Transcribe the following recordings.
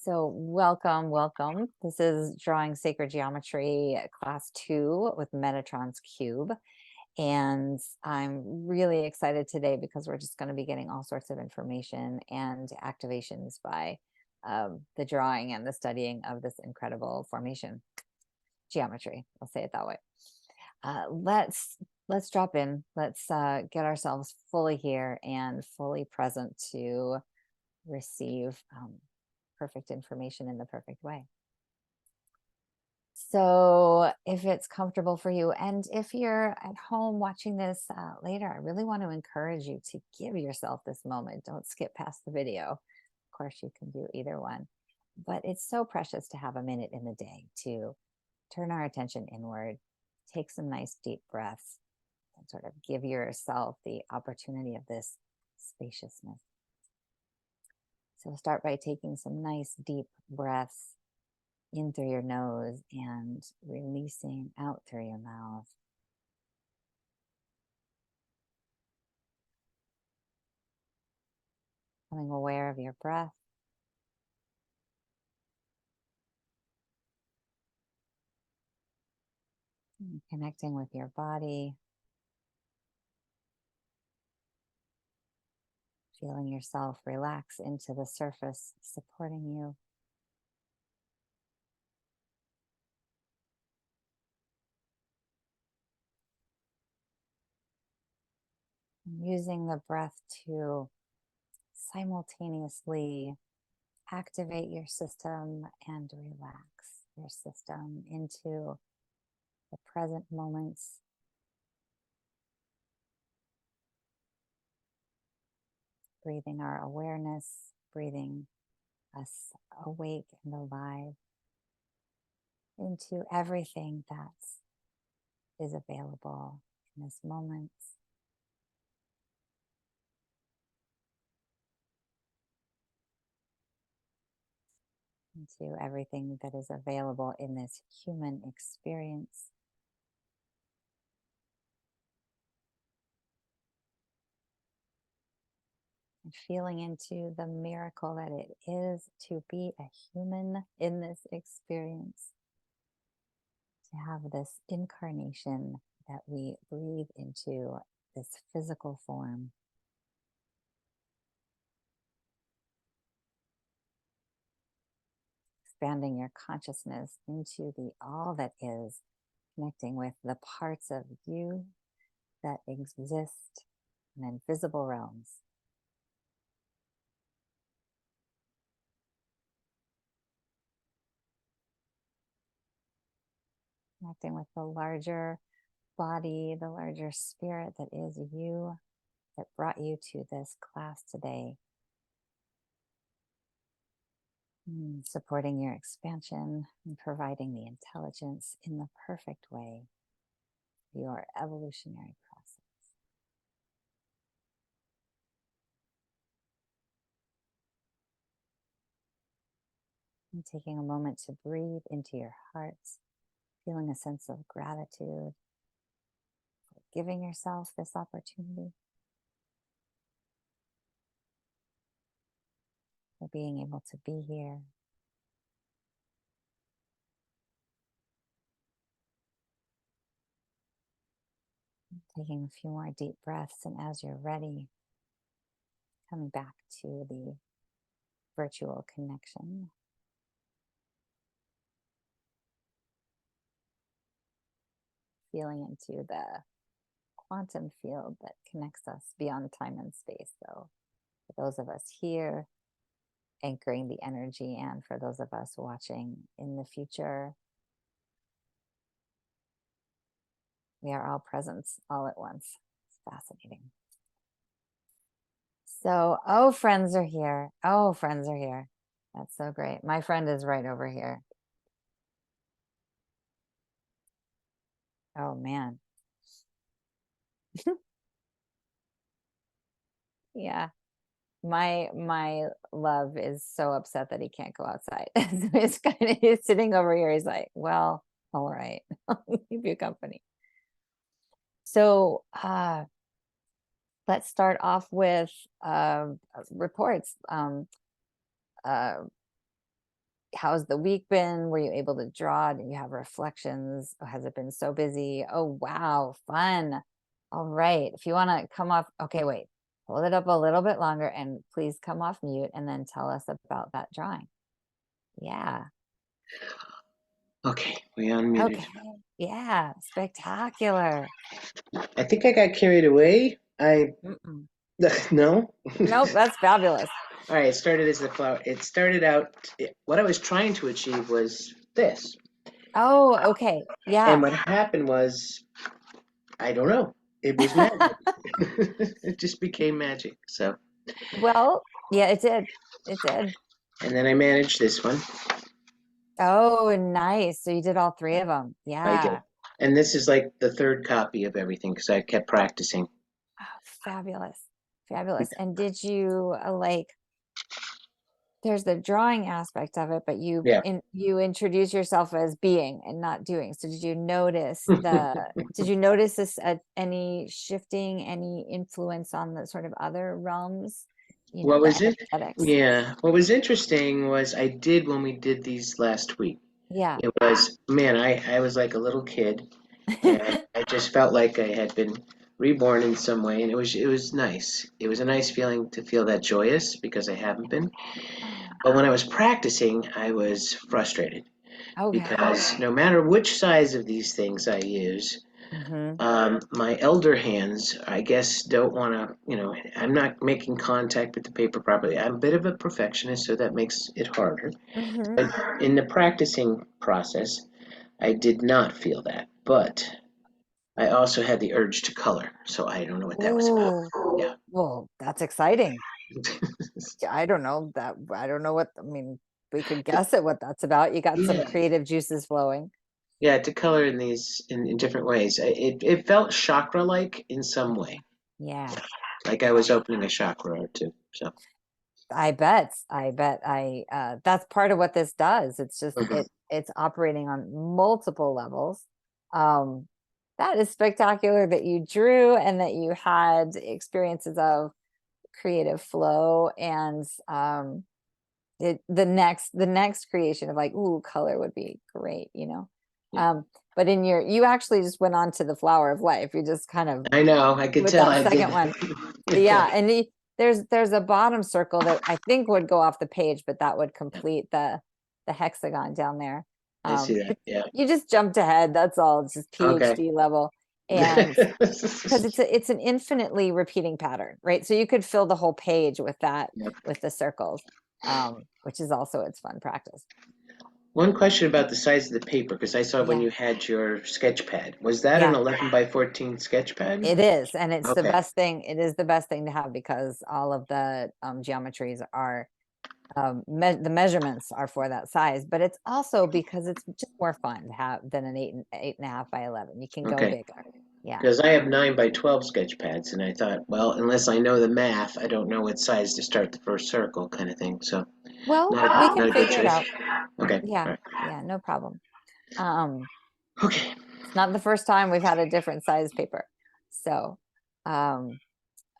So welcome, welcome. This is Drawing Sacred Geometry Class 2 with Metatron's Cube. And I'm really excited today because we're just going to be getting all sorts of information and activations by the drawing and the studying of this incredible formation geometry. I'll say it that way. Let's drop in. Let's get ourselves fully here and fully present to receive perfect information in the perfect way. So if it's comfortable for you, and if you're at home watching this later, I really want to encourage you to give yourself this moment. Don't skip past the video. Of course, you can do either one, but it's so precious to have a minute in the day to turn our attention inward, take some nice deep breaths, and sort of give yourself the opportunity of this spaciousness. So start by taking some nice deep breaths in through your nose and releasing out through your mouth. Becoming aware of your breath. And connecting with your body. Feeling yourself relax into the surface supporting you. Using the breath to simultaneously activate your system and relax your system into the present moments. Breathing our awareness, breathing us awake and alive into everything that is available in this moment. Into everything that is available in this human experience. And feeling into the miracle that it is to be a human in this experience. To have this incarnation that we breathe into this physical form. Expanding your consciousness into the all that is, connecting with the parts of you that exist in invisible realms. Connecting with the larger body, the larger spirit that is you, that brought you to this class today. Supporting your expansion and providing the intelligence in the perfect way for your evolutionary process. And taking a moment to breathe into your hearts, feeling a sense of gratitude for giving yourself this opportunity, for being able to be here. Taking a few more deep breaths, and as you're ready, coming back to the virtual connection. Feeling into the quantum field that connects us beyond time and space. So for those of us here, anchoring the energy, and for those of us watching in the future, we are all presents all at once. It's fascinating. So, oh, friends are here. Oh, friends are here. That's so great. My friend is right over here. Oh, man. Yeah. My love is so upset that he can't go outside. So he's sitting over here. He's like, well, all right, I'll keep you company. So let's start off with reports. how's the week been? Were you able to draw? Do you have reflections? Has it been so busy? Oh, wow, fun. All right. If you want to come off, okay, wait, hold it up a little bit longer and please come off mute and then tell us about that drawing. Yeah. Okay, we unmuted. Okay. Yeah. Spectacular. I think I got carried away. Mm-mm. No. Nope. That's fabulous. All right, it started as the flower. It started out. What I was trying to achieve was this, Oh, okay. and Yeah. what happened was, I don't know. It was magic. It just became magic. So, Well, yeah, it did. It did. and then I managed this one. Oh, nice. So you did all three of them. I did, Yeah. and this is like the third copy of everything because I kept practicing. Oh, fabulous. Fabulous. And did you like there's the drawing aspect of it, but Yeah. you introduce yourself as being and not doing. So did you notice this any shifting, any influence on the sort of other realms, What the was it? energetics? Yeah. What was interesting was I did when we did these last week. Yeah. It was, man, I was like a little kid and I just felt like I had been reborn in some way, and it was nice. It was a nice feeling to feel that joyous because I haven't been. Oh, But when I was practicing, I was frustrated okay. because no matter which size of these things I use, Mm-hmm. my elder hands, I guess, don't want to. I'm not making contact with the paper properly. I'm a bit of a perfectionist, so that makes it harder. Mm-hmm. But in the practicing process, I did not feel that, but I also had the urge to color, so I don't know what that was about. Ooh, Yeah. well, that's exciting. Yeah, I don't know that. I don't know what, I mean, we could guess at what that's about. You got some Yeah. creative juices flowing. Yeah, to color in these in different ways. It felt chakra-like in some way, Yeah. like I Yeah. was opening a chakra or two. So, I bet that's part of what this does. It's just mhm. it's operating on multiple levels. Um, that is spectacular that you drew and that you had experiences of creative flow and the next creation of like, ooh, color would be great. Yeah. But you actually just went on to the flower of life. You just kind of I know. I could with tell that I did. second one. Yeah, and there's a bottom circle that I think would go off the page, but that would Yeah, complete the hexagon down there. I see that. But Yeah. you just jumped ahead. That's all. It's just Okay. PhD level, and because it's an infinitely repeating pattern, right? So you could fill the whole page with that Yep. with the circles, which is also its fun practice. One question about the size of the paper, because I saw when Yeah, you had your sketch pad. Was that an yeah. 11 by 14 sketch pad? It is, and it's the Okay. best thing. It is the best thing to have because all of the geometries are the measurements are for that size, but it's also because it's just more fun to have than an 8.5 by 11. You can go Okay. bigger. Yeah. Because I have 9 by 12 sketch pads, and I thought, well, unless I know the math, I don't know what size to start the first circle, kind of thing. So, Well, we not can a good figure it choice. out. Okay. Yeah. All right. Yeah, no problem. Um, Okay. it's not the first time we've had a different size paper. So, um,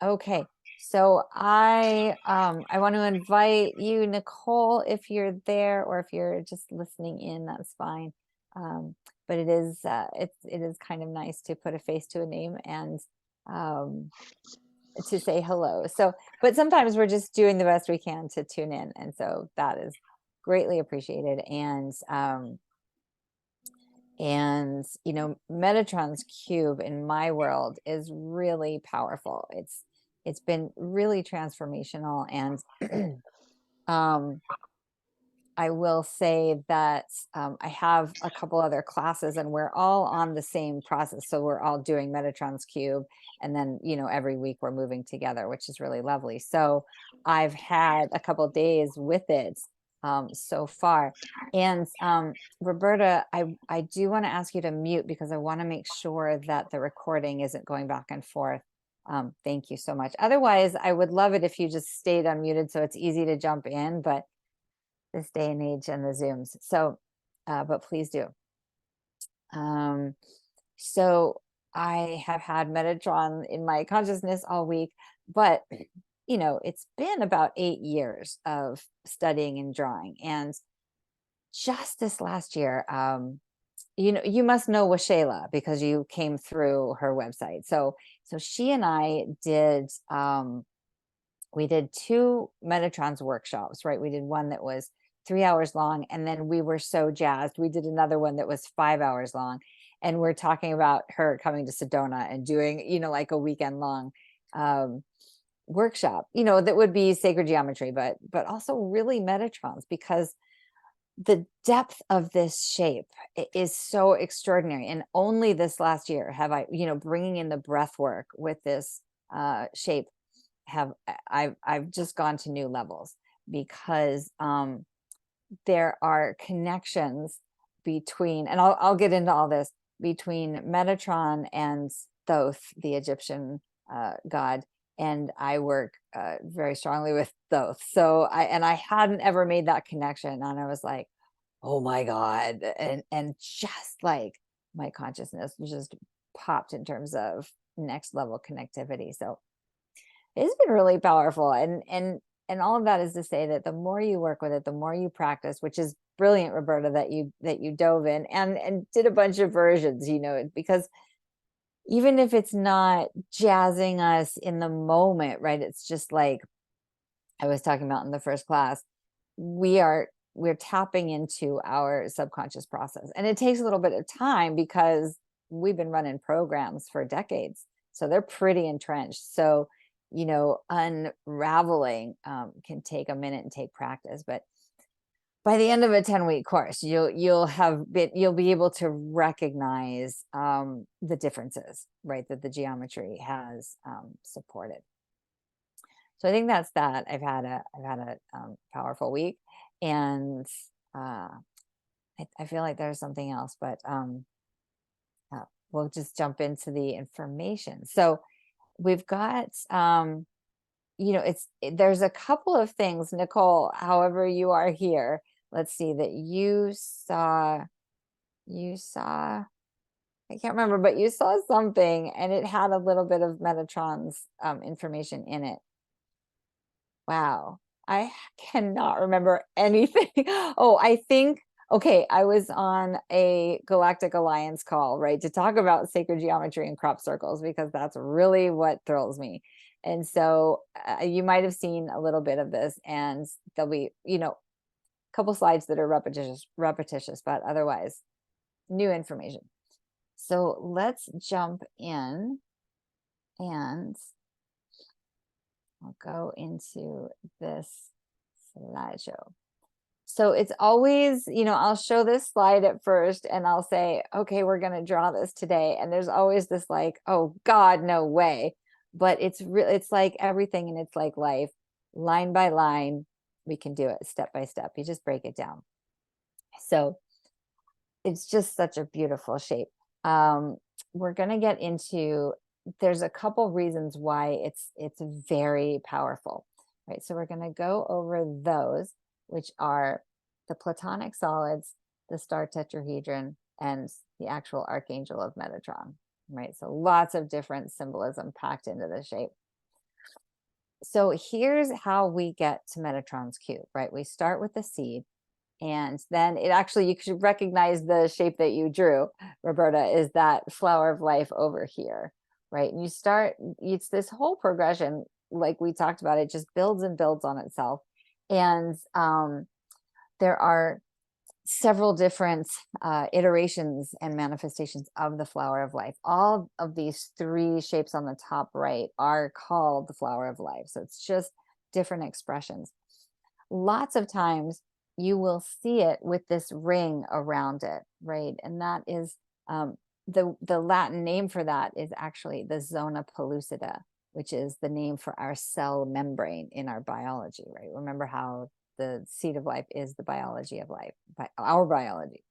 okay. So I want to invite you, Nicole, if you're there or if you're just listening in, that's fine. But it is kind of nice to put a face to a name and um, to say hello. So, but sometimes we're just doing the best we can to tune in, and so that is greatly appreciated. And Metatron's cube in my world is really powerful. It's been really transformational, and um I will say that I have a couple other classes and we're all on the same process. So we're all doing Metatron's cube. And then, every week we're moving together, which is really lovely. So I've had a couple days with it so far. And Roberta, I do want to ask you to mute because I want to make sure that the recording isn't going back and forth. Thank you so much. Otherwise, I would love it if you just stayed unmuted so it's easy to jump in. But this day and age and the Zooms. So, but please do. Um, so I have had Metatron in my consciousness all week, but it's been about 8 years of studying and drawing. And just this last year, you must know Waxela because you came through her website. So she and I did we did two Metatrons workshops, right? We did one that was 3 hours long, and then we were so jazzed. We did another one that was 5 hours long. And we're talking about her coming to Sedona and doing, like a weekend long um, workshop, that would be sacred geometry, but also really Metatrons, because the depth of this shape is so extraordinary. And only this last year have I, bringing in the breath work with this shape, have I've just gone to new levels, because there are connections between, and I'll get into all this, between Metatron and Thoth, the Egyptian god. And I work very strongly with Thoth. So I hadn't ever made that connection. And I was like, oh my God. And just like my consciousness just popped in terms of next level connectivity. So it's been really powerful. And all of that is to say that the more you work with it, the more you practice, which is brilliant, Roberta, that you dove in and did a bunch of versions, because even if it's not jazzing us in the moment, right? It's just like I was talking about in the first class, we're tapping into our subconscious process. And it takes a little bit of time because we've been running programs for decades. So they're pretty entrenched. So, unraveling can take a minute and take practice. But by the end of a 10-week course, you'll be able to recognize the differences, right, that the geometry has supported. So I think that's that. I've had a powerful week, and I feel like there's something else, but we'll just jump into the information. So we've got there's a couple of things, Nicole, however you are here. Let's see, that you saw, I can't remember, but you saw something and it had a little bit of Metatron's information in it. Wow. I cannot remember anything. Oh, I think, okay, I was on a Galactic Alliance call, right, to talk about sacred geometry and crop circles, because that's really what thrills me. And so you might have seen a little bit of this, and there'll be, a couple slides that are repetitious, but otherwise new information. So let's jump in, and I'll go into this slideshow. So it's always, I'll show this slide at first and I'll say, okay, we're going to draw this today. And there's always this like, oh God, no way. But it's like everything, and it's like life, line by line, we can do it step by step. You just break it down. So it's just such a beautiful shape. We're going to get into, there's a couple reasons why it's very powerful, right? So we're going to go over those, which are the platonic solids, the star tetrahedron, and the actual archangel of Metatron, right? So lots of different symbolism packed into the shape. So here's how we get to Metatron's cube, right? We start with the seed, and then you should recognize the shape that you drew, Roberta, is that flower of life over here, right? And it's this whole progression, like we talked about, it just builds and builds on itself. And there are several different iterations and manifestations of the flower of life. All of these three shapes on the top right are called the flower of life. So it's just different expressions. Lots of times you will see it with this ring around it, right? And that is the Latin name for that is actually the zona pellucida, which is the name for our cell membrane in our biology, right? Remember how the seed of life is the biology of life, our biology.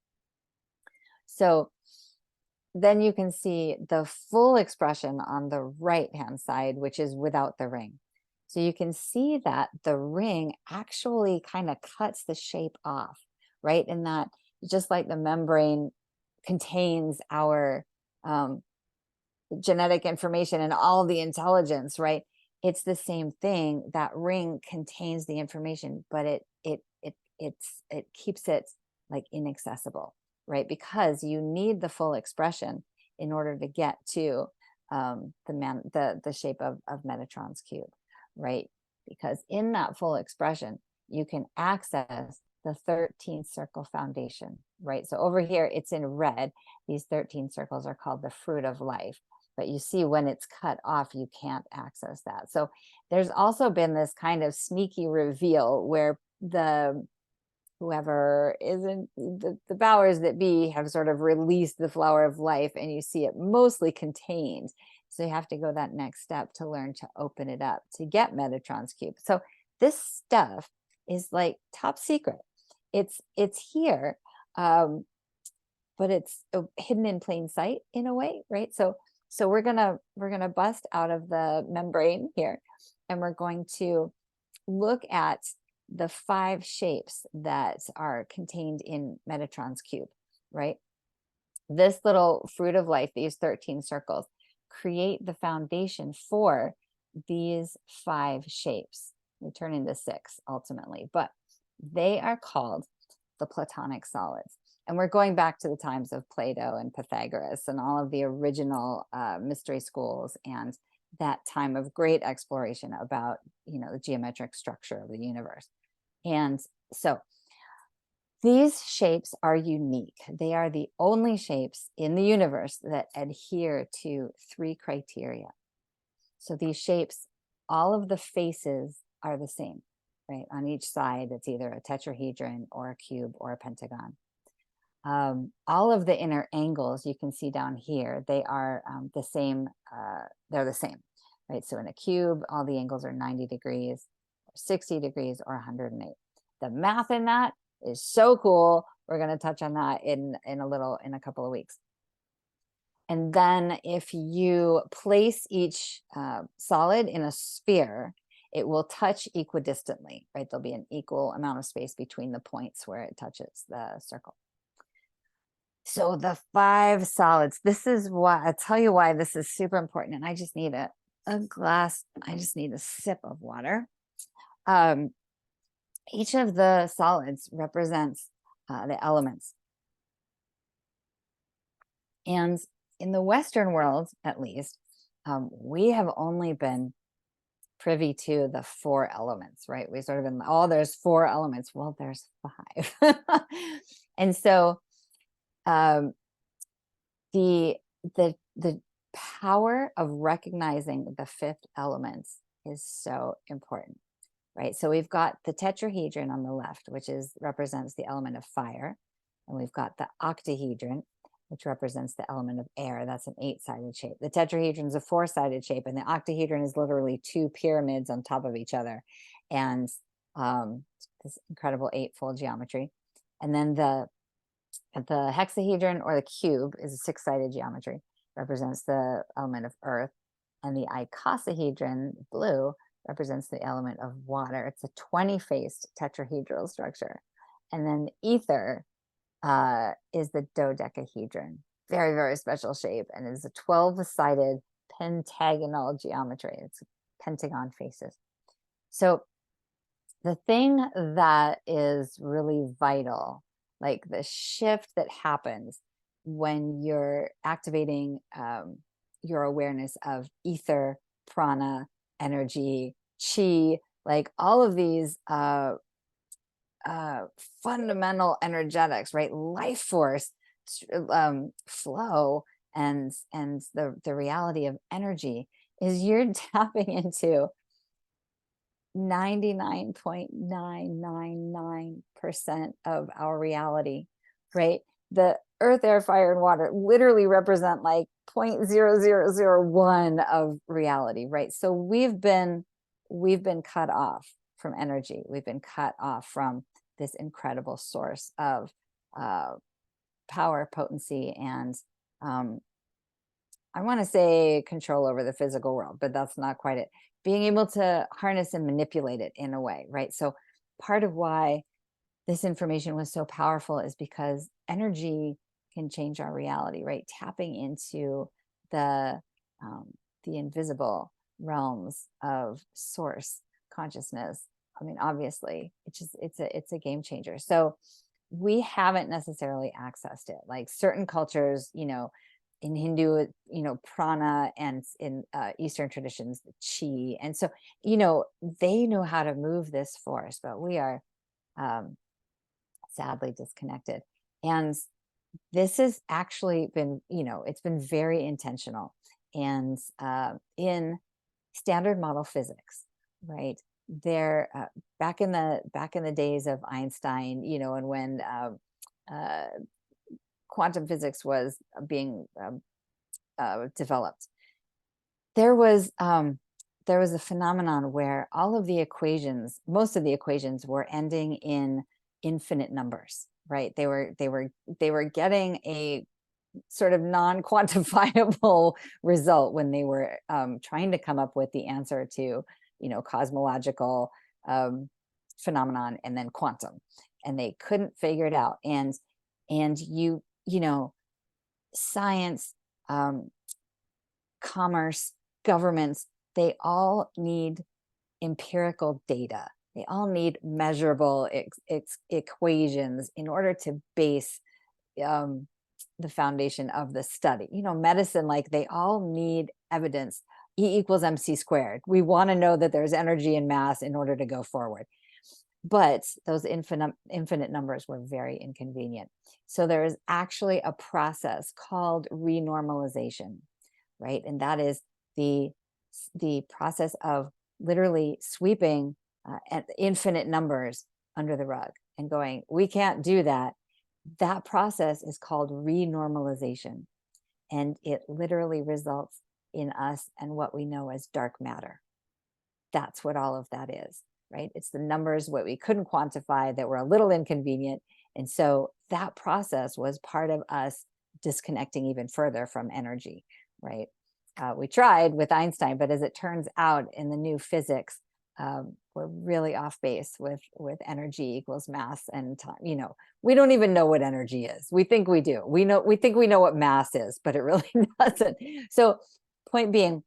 So then you can see the full expression on the right hand side, which is without the ring. So you can see that the ring actually kind of cuts the shape off, right? And that just like the membrane contains our genetic information and all the intelligence, right? It's the same thing. That ring contains the information, but it keeps it like inaccessible, right? Because you need the full expression in order to get to the shape of Metatron's cube, right? Because in that full expression, you can access the 13th circle foundation, right? So over here, it's in red. These 13 circles are called the fruit of life. But you see when it's cut off, you can't access that. So there's also been this kind of sneaky reveal where whoever is in the powers that be have sort of released the flower of life, and you see it mostly contained. So you have to go that next step to learn to open it up to get Metatron's cube. So this stuff is like top secret. It's here, but it's hidden in plain sight in a way, right? So we're gonna bust out of the membrane here, and we're going to look at the 5 shapes that are contained in Metatron's cube, right? This little fruit of life, these 13 circles, create the foundation for these 5 shapes. They turn into 6 ultimately, but they are called the Platonic solids. And we're going back to the times of Plato and Pythagoras and all of the original mystery schools, and that time of great exploration about, the geometric structure of the universe. And so these shapes are unique. They are the only shapes in the universe that adhere to 3 criteria. So these shapes, all of the faces are the same, right? On each side, it's either a tetrahedron or a cube or a pentagon. All of the inner angles you can see down here, they are the same. They're the same, right? So in a cube, all the angles are 90 degrees, 60 degrees, or 108. The math in that is so cool. We're going to touch on that in a couple of weeks. And then if you place each solid in a sphere, it will touch equidistantly, right? There'll be an equal amount of space between the points where it touches the circle. So the 5 solids, this is why, I'll tell you why this is super important. And I just need a glass, I just need a sip of water. Each of the solids represents the elements. And in the Western world, at least, we have only been privy to the 4 elements, right? We sort of been, there's 4 elements. Well, there's 5. And so the power of recognizing the 5th element is so important, right? So we've got the tetrahedron on the left, which represents the element of fire, and we've got the octahedron, which represents the element of air. That's an 8-sided shape. The tetrahedron is a 4-sided shape, and the octahedron is literally 2 pyramids on top of each other, and this incredible 8-fold geometry. And then the hexahedron, or the cube, is a 6-sided geometry, represents the element of earth, and the icosahedron, blue, represents the element of water. It's a 20-faced tetrahedral structure. And then ether is the dodecahedron, very, very special shape, and is a 12-sided pentagonal geometry. It's pentagon faces. So the thing that is really vital, like the shift that happens when you're activating your awareness of ether, prana, energy, chi, like all of these fundamental energetics, right? Life force, flow, and the reality of energy, is you're tapping into 99.999% of our reality, right? The earth, air, fire, and water literally represent like 0.0001 of reality, right? So we've been cut off from energy. We've been cut off from this incredible source of power, potency, and I want to say control over the physical world, but that's not quite it. Being able to harness and manipulate it in a way, right? So part of why this information was so powerful is because energy can change our reality, right? Tapping into the invisible realms of source consciousness. I mean, obviously, it's a game changer. So we haven't necessarily accessed it. Like certain cultures, in Hindu, prana, and in Eastern traditions, the chi. And so, they know how to move this force, but we are um, sadly disconnected. And this has actually been, it's been very intentional. And in standard model physics, right? There, back in the days of Einstein, and when uh, quantum physics was being developed, there was a phenomenon where all of the equations, most of the equations, were ending in infinite numbers, right? They were getting a sort of non-quantifiable result when they were trying to come up with the answer to, cosmological phenomenon and then quantum, and they couldn't figure it out. And science, commerce, governments, they all need empirical data. They all need measurable equations in order to base um, the foundation of the study. Medicine, like, they all need evidence. E equals mc squared. We want to know that there's energy and mass in order to go forward. But those infinite numbers were very inconvenient. So there is actually a process called renormalization, right? And that is the process of literally sweeping infinite numbers under the rug and going, we can't do that. That process is called renormalization, and it literally results in us and what we know as dark matter. That's what all of that is, right? It's the numbers what we couldn't quantify that were a little inconvenient. And so that process was part of us disconnecting even further from energy, right? We tried with Einstein, but as it turns out in the new physics, we're really off base with energy equals mass and time. We don't even know what energy is. We think we do. We think we know what mass is, but it really doesn't. So, point being,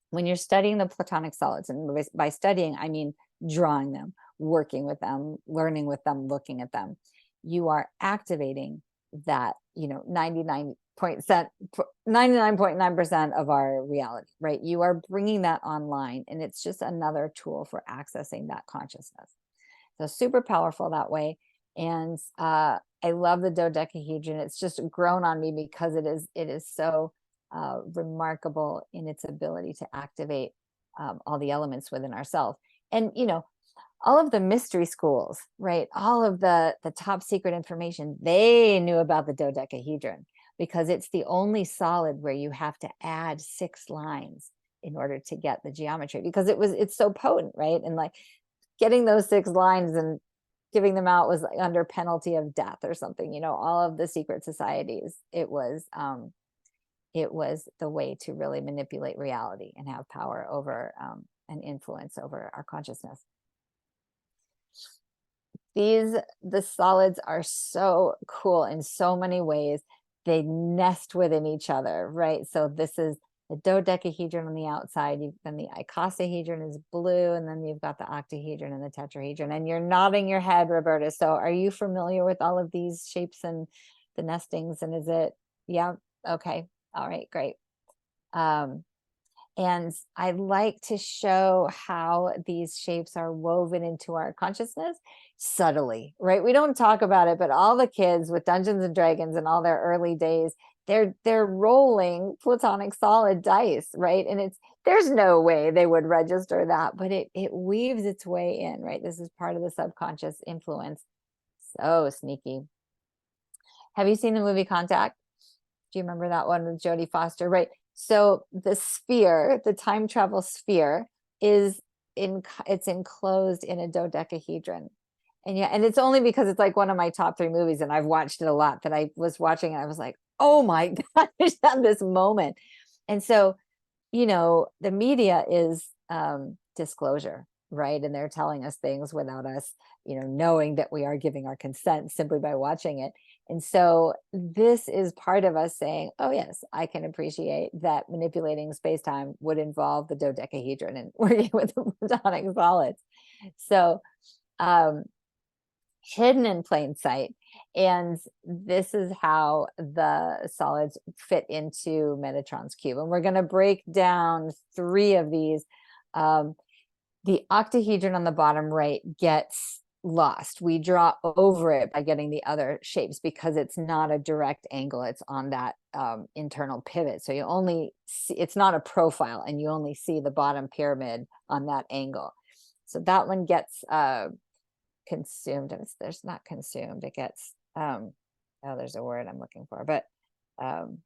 when you're studying the platonic solids, and by studying, I mean drawing them, working with them, learning with them, looking at them, you are activating that, 99.9% of our reality, right? You are bringing that online, and it's just another tool for accessing that consciousness. So super powerful that way. And I love the dodecahedron. It's just grown on me because it is so remarkable in its ability to activate all the elements within ourselves. And all of the mystery schools, right? All of the top secret information, they knew about the dodecahedron because it's the only solid where you have to add 6 lines in order to get the geometry, because it's so potent, right? And like getting those 6 lines and giving them out was under penalty of death or something. All of the secret societies, it was the way to really manipulate reality and have power over and influence over our consciousness. The solids are so cool in so many ways. They nest within each other, right? So this is the dodecahedron on the outside. Then the icosahedron is blue, and then you've got the octahedron and the tetrahedron. And you're nodding your head, Roberta. So are you familiar with all of these shapes and the nestings? And is it, yeah, okay, all right, great. And I like to show how these shapes are woven into our consciousness subtly, right? We don't talk about it, but all the kids with Dungeons and Dragons and all their early days, they're rolling platonic solid dice, right? And there's no way they would register that, but it weaves its way in, right? This is part of the subconscious influence. So sneaky. Have you seen the movie Contact? Do you remember that one with Jodie Foster? Right. So the sphere, the time travel sphere, it's enclosed in a dodecahedron. And yeah, and it's only because it's like one of my top 3 movies, and I've watched it a lot, that I was watching and I was like, oh my God, I just had this moment. And so, the media is disclosure, right? And they're telling us things without us, knowing that we are giving our consent simply by watching it. And so this is part of us saying, oh yes, I can appreciate that manipulating space-time would involve the dodecahedron and working with the platonic solids. So hidden in plain sight And this is how the solids fit into Metatron's cube. And we're going to break down 3 of these. Um, the octahedron on the bottom right gets lost. We draw over it by getting the other shapes because it's not a direct angle. It's on that internal pivot. So you only see, it's not a profile, and you only see the bottom pyramid on that angle. So that one gets consumed. There's not consumed. It gets, oh, there's a word I'm looking for, but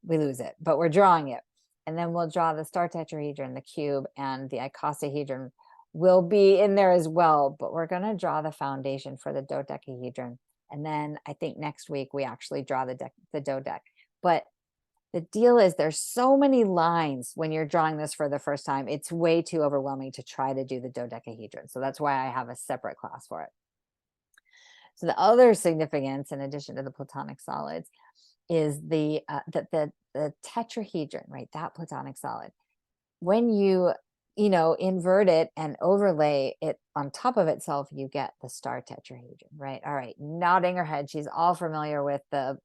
we lose it, but we're drawing it. And then we'll draw the star tetrahedron, the cube, and the icosahedron will be in there as well, but we're going to draw the foundation for the dodecahedron. And then I think next week we actually draw the dodec. But the deal is there's so many lines when you're drawing this for the first time. It's way too overwhelming to try to do the dodecahedron. So that's why I have a separate class for it. So the other significance, in addition to the platonic solids, is the tetrahedron, right? That platonic solid. When you invert it and overlay it on top of itself, you get the star tetrahedron, right? All right, nodding her head. She's all familiar with the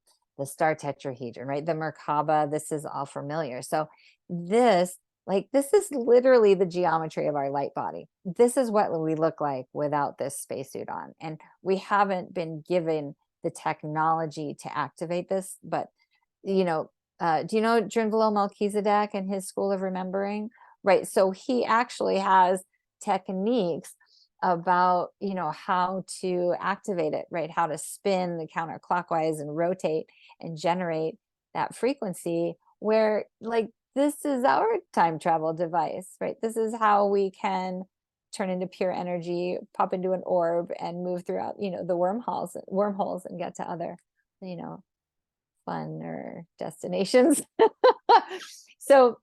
star tetrahedron, right? The Merkaba, this is all familiar. So this is literally the geometry of our light body. This is what we look like without this spacesuit on. And we haven't been given the technology to activate this, but do you know Drinvalo Melchizedek and his school of remembering? Right. So he actually has techniques about, how to activate it, right? How to spin the counterclockwise and rotate and generate that frequency where this is our time travel device, right? This is how we can turn into pure energy, pop into an orb and move throughout, the wormholes and get to other, fun or destinations. so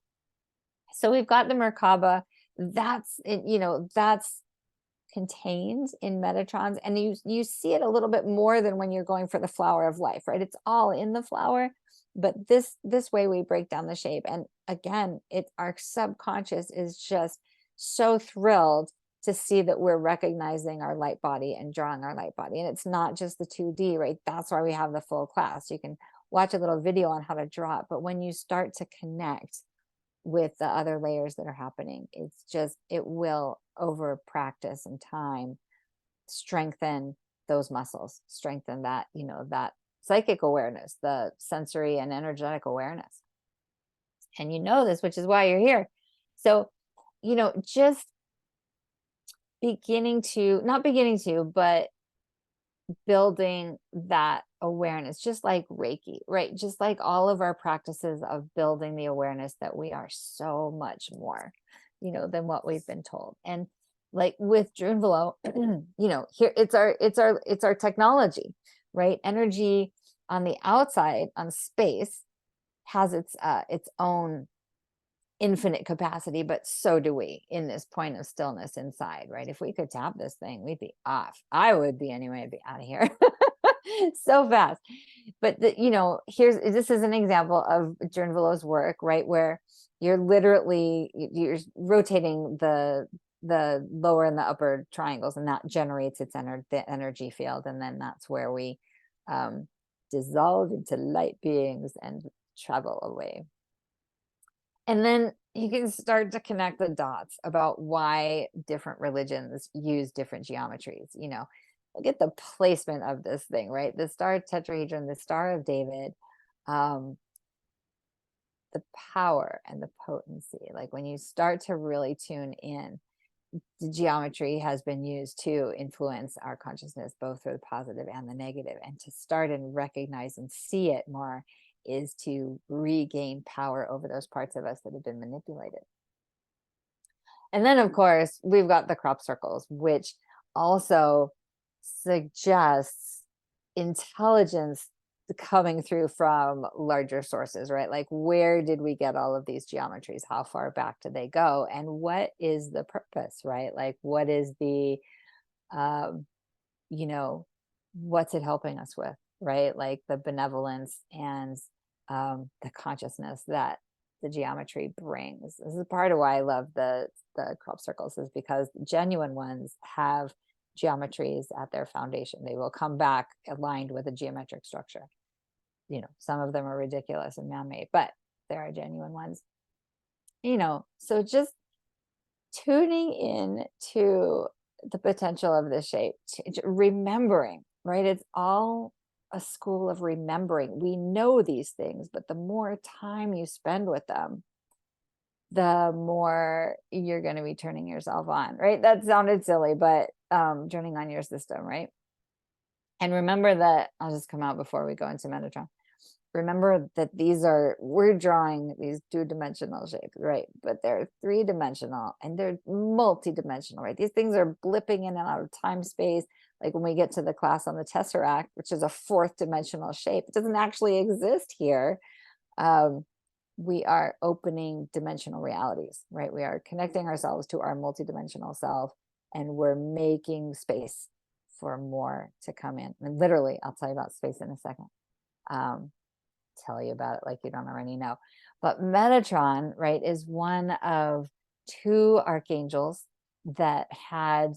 we've got the Merkaba. That's contained in Metatrons, and you see it a little bit more than when you're going for the flower of life, right? It's all in the flower, but this way we break down the shape. And again, our subconscious is just so thrilled to see that we're recognizing our light body and drawing our light body. And it's not just the 2D, right? That's why we have the full class. You can watch a little video on how to draw it, but when you start to connect with the other layers that are happening, it will, over practice and time, strengthen those muscles, strengthen that, that psychic awareness, the sensory and energetic awareness. And this, which is why you're here. So, just not beginning to, but building that awareness, just like Reiki, right? Just like all of our practices of building the awareness that we are so much more, than what we've been told. And like with Drunvalo, here it's our technology, right? Energy on the outside, on space, has its own infinite capacity, but so do we in this point of stillness inside, right? If we could tap this thing, we'd be off. I would be anyway. I'd be out of here so fast. But this is an example of Drinvalo's work, right? Where you're rotating the lower and the upper triangles, and that generates the energy field. And then that's where we dissolve into light beings and travel away. And then you can start to connect the dots about why different religions use different geometries. Look at the placement of this thing, right? The star tetrahedron, the Star of David, the power and the potency. Like when you start to really tune in, the geometry has been used to influence our consciousness, both for the positive and the negative. And to start and recognize and see it more is to regain power over those parts of us that have been manipulated. And then, of course, we've got the crop circles, which also suggests intelligence coming through from larger sources, right? Like, where did we get all of these geometries? How far back do they go? And what is the purpose, right? Like, what is the, what's it helping us with, right? Like the benevolence and the consciousness that the geometry brings. This is part of why I love the crop circles, is because genuine ones have geometries at their foundation. They will come back aligned with a geometric structure. Some of them are ridiculous and man-made, but there are genuine ones. So just tuning in to the potential of this shape, remembering, right? It's all a school of remembering. We know these things, but the more time you spend with them, the more you're going to be turning yourself on, right? That sounded silly, but turning on your system, right? And remember that, I'll just come out before we go into Metatron. Remember that we're drawing these 2-dimensional shapes, right? But they're 3-dimensional and they're multi-dimensional, right? These things are blipping in and out of time space. Like when we get to the class on the tesseract, which is a 4th-dimensional shape, it doesn't actually exist here. We are opening dimensional realities, right? We are connecting ourselves to our multi-dimensional self, and we're making space for more to come in. And literally, I'll tell you about space in a second. Tell you about it like you don't already know. But Metatron, right, is one of 2 archangels that had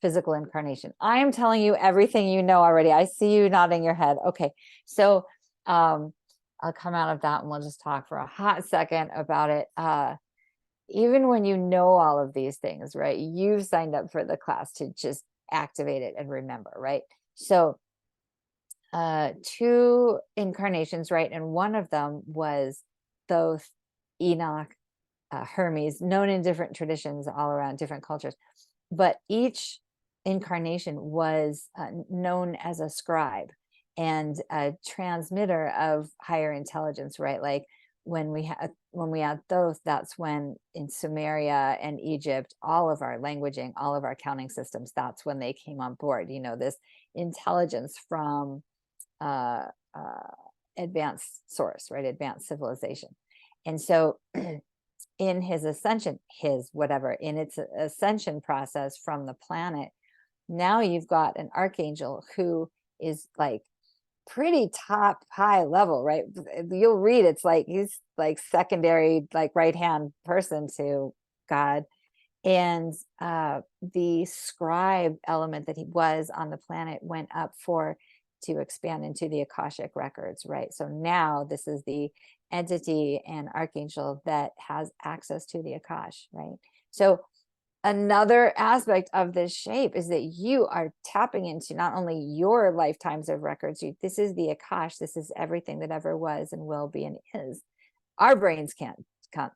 physical incarnation. I am telling you everything you know already. I see you nodding your head. Okay, so I'll come out of that and we'll just talk for a hot second about it. Even when you know all of these things, right, you've signed up for the class to just activate it and remember, right? So 2 incarnations, right? And one of them was Thoth, Enoch, Hermes, known in different traditions all around different cultures. But each incarnation was known as a scribe and a transmitter of higher intelligence, right? Like when we had Thoth, that's when in Sumeria and Egypt, all of our languaging, all of our counting systems, that's when they came on board. This intelligence from advanced source, right? Advanced civilization. And so in his ascension, in its ascension process from the planet, now you've got an archangel who is like pretty top high level, right? You'll read it's like he's like secondary, like right hand person to God. And the scribe element that he was on the planet went up to expand into the Akashic records, right? So now this is the entity and archangel that has access to the Akash, right? So another aspect of this shape is that you are tapping into not only your lifetimes of records, this is the Akash, this is everything that ever was and will be and is. Our brains can't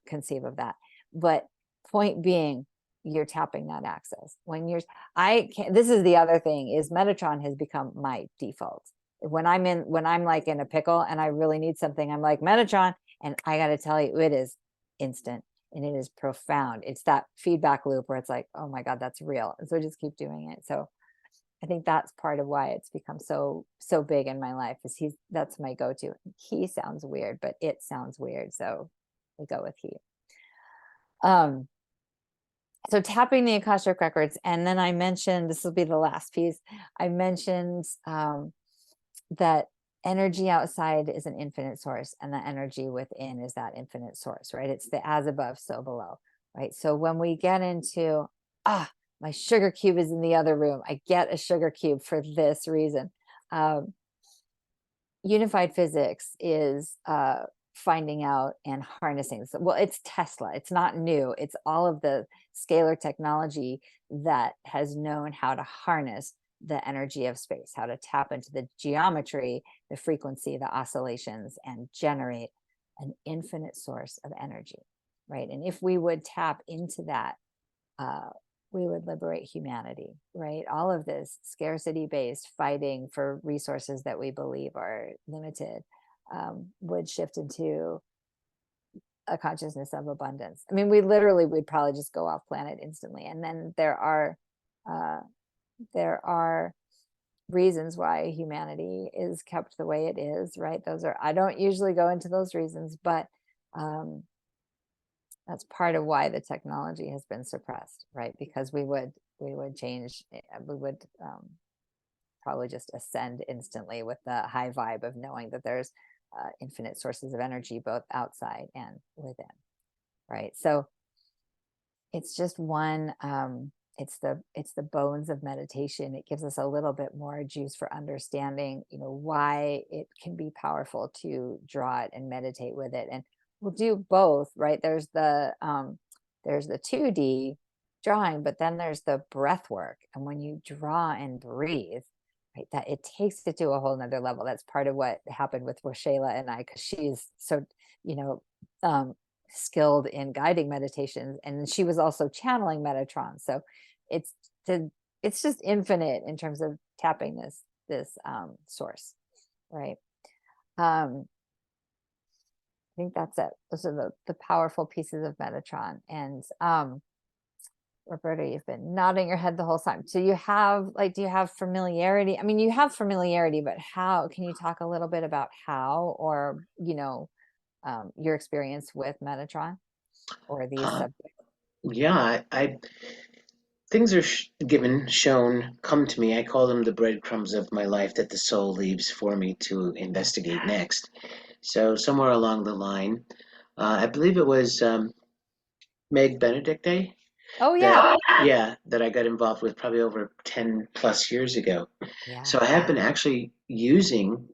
conceive of that, but point being, you're tapping that access when this is the other thing is Metatron has become my default. When I'm like in a pickle and I really need something, I'm like Metatron, and I got to tell you, it is instant and it is profound. It's that feedback loop where it's like, oh my God, that's real. And so I just keep doing it. So I think that's part of why it's become so big in my life is that's my go-to. He sounds weird, but it sounds weird. So we go with he. So tapping the Akashic records. And then I mentioned, this will be the last piece. I mentioned that energy outside is an infinite source and the energy within is that infinite source, right? It's the as above, so below, right? So when we get into, my sugar cube is in the other room. I get a sugar cube for this reason. Unified physics is finding out and harnessing. So, well, it's Tesla. It's not new. It's all of the scalar technology that has known how to harness the energy of space, how to tap into the geometry, the frequency, the oscillations, and generate an infinite source of energy, right? And if we would tap into that, we would liberate humanity, right? All of this scarcity-based fighting for resources that we believe are limited would shift into a consciousness of abundance. I mean, we'd probably just go off planet instantly. And then there are reasons why humanity is kept the way it is, right? I don't usually go into those reasons, but that's part of why the technology has been suppressed, right? Because we would change, we would probably just ascend instantly with the high vibe of knowing that there's infinite sources of energy, both outside and within, right? So it's just one it's the bones of meditation. It gives us a little bit more juice for understanding, why it can be powerful to draw it and meditate with it. And we'll do both, right? There's the 2D drawing, but then there's the breath work. And when you draw and breathe, right, that it takes it to a whole nother level. That's part of what happened with Waxela and I, because she's so, you know, um, skilled in guiding meditations, and she was also channeling Metatron. So it's the it's just infinite in terms of tapping this source, right? Um, I think that's it. Those are the powerful pieces of Metatron. And Roberta, you've been nodding your head the whole time. So do you have familiarity? I mean, you have familiarity, but how can you talk a little bit about how, or, your experience with Metatron or these Uh, subjects? yeah, things are given, shown, come to me. I call them the breadcrumbs of my life that the soul leaves for me to investigate next. So somewhere along the line, I believe it was Meg Benedicte Oh yeah. that, yeah, that I got involved with probably over 10 plus years ago. Yeah. So I have been actually using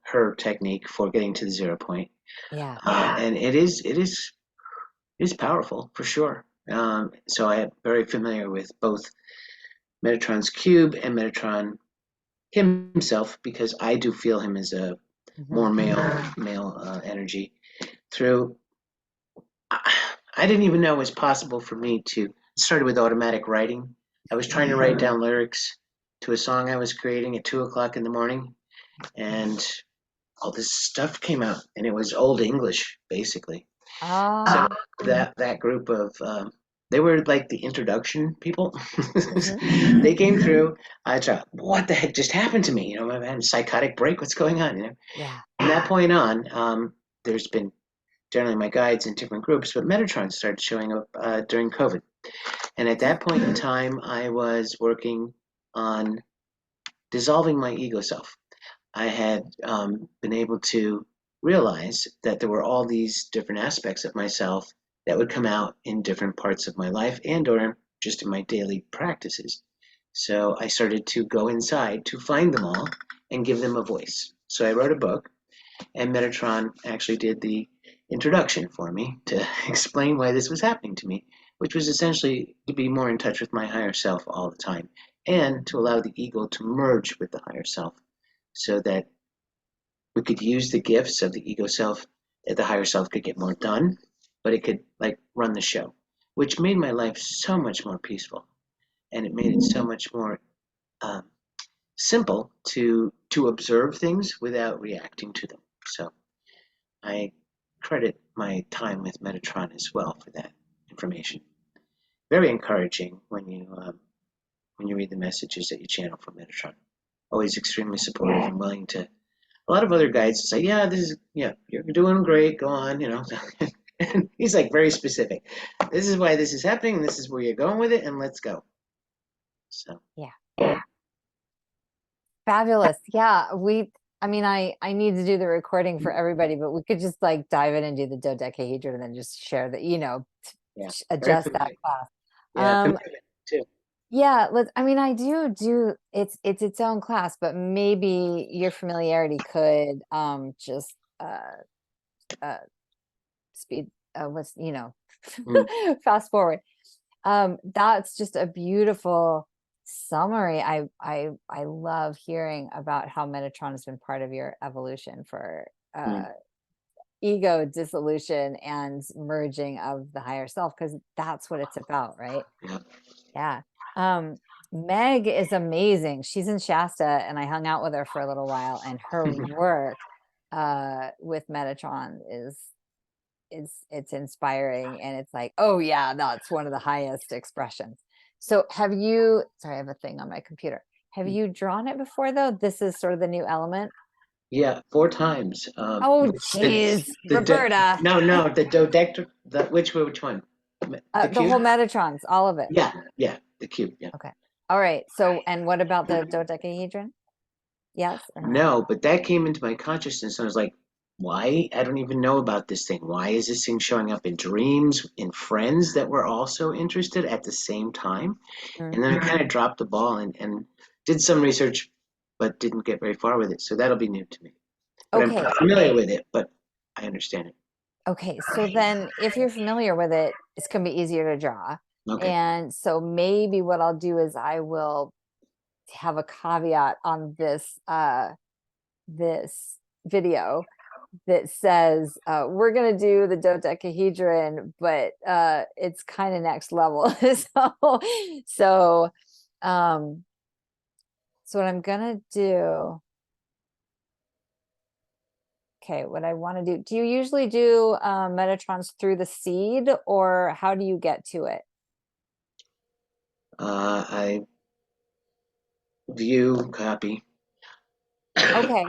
her technique for getting to the 0 point, Yeah. and it is powerful for sure. So I am very familiar with both Metatron's cube and Metatron himself because I do feel him as a Hmm. more male energy. Through I didn't even know it was possible for me to. It started with automatic writing. I was trying to write down lyrics to a song I was creating at 2 o'clock in the morning, and all this stuff came out, and it was old English basically. So Oh. that group of they were like the introduction people. Hmm. They came through. I thought, what the heck just happened to me? I'm having a psychotic break. What's going on? Yeah. From that point on, there's been generally my guides in different groups, but Metatron started showing up during COVID. And at that point in time, I was working on dissolving my ego self. I had been able to realize that there were all these different aspects of myself that would come out in different parts of my life and or just in my daily practices. So I started to go inside to find them all and give them a voice. So I wrote a book, and Metatron actually did the introduction for me to explain why this was happening to me, which was essentially to be more in touch with my higher self all the time and to allow the ego to merge with the higher self so that we could use the gifts of the ego self, that the higher self could get more done, but it could like run the show, which made my life so much more peaceful, and it made it so much more um, simple to observe things without reacting to them. So I credit my time with Metatron as well for that information. Very encouraging when you read the messages that you channel from Metatron. Always extremely supportive and willing to. A lot of other guides say, "Yeah, this is yeah, you're doing great. Go on." And he's like very specific. This is why this is happening. And this is where you're going with it, and let's go. So Yeah. Fabulous. Yeah. I mean, I need to do the recording for everybody, but we could just like dive in and do the dodecahedron and then just share the, yeah, very adjust that familiar. class. Yeah, Um, familiar too. yeah, I mean, I do it's its own class, but maybe your familiarity could just uh speed what's Mm, fast forward. That's just a beautiful summary. I love hearing about how Metatron has been part of your evolution for mm, ego dissolution and merging of the higher self, because that's what it's about, right? yeah. Yeah. Um, Meg is amazing. She's in Shasta, and I hung out with her for a little while, and her work with Metatron it's inspiring, and it's like, oh yeah, that's one of the highest expressions. So sorry, I have a thing on my computer. Have you drawn it before, though? This is sort of the new element. Yeah, 4 times. Oh The geez, the Roberta. no, the dodector. Which one? The The cube. whole Metatrons, all of it. Yeah, yeah, the cube. Yeah. Okay. All right. So, and what about the dodecahedron? Yes or no? No, but that came into my consciousness. And I was like, why? I don't even know about this thing. Why is this thing showing up in dreams, in friends that were also interested at the same time? And then I kind of dropped the ball and did some research, but didn't get very far with it. So that'll be new to me. But I'm Okay. familiar with it, but I understand it. Okay. So then if you're familiar with it, it's going to be easier to draw. Okay. And so maybe what I'll do is I will have a caveat on this video that says we're going to do the dodecahedron, but it's kind of next level. So um so what I'm gonna do, okay, what I want to do you usually do Metatrons through the seed, or how do you get to it? I view, copy. Okay.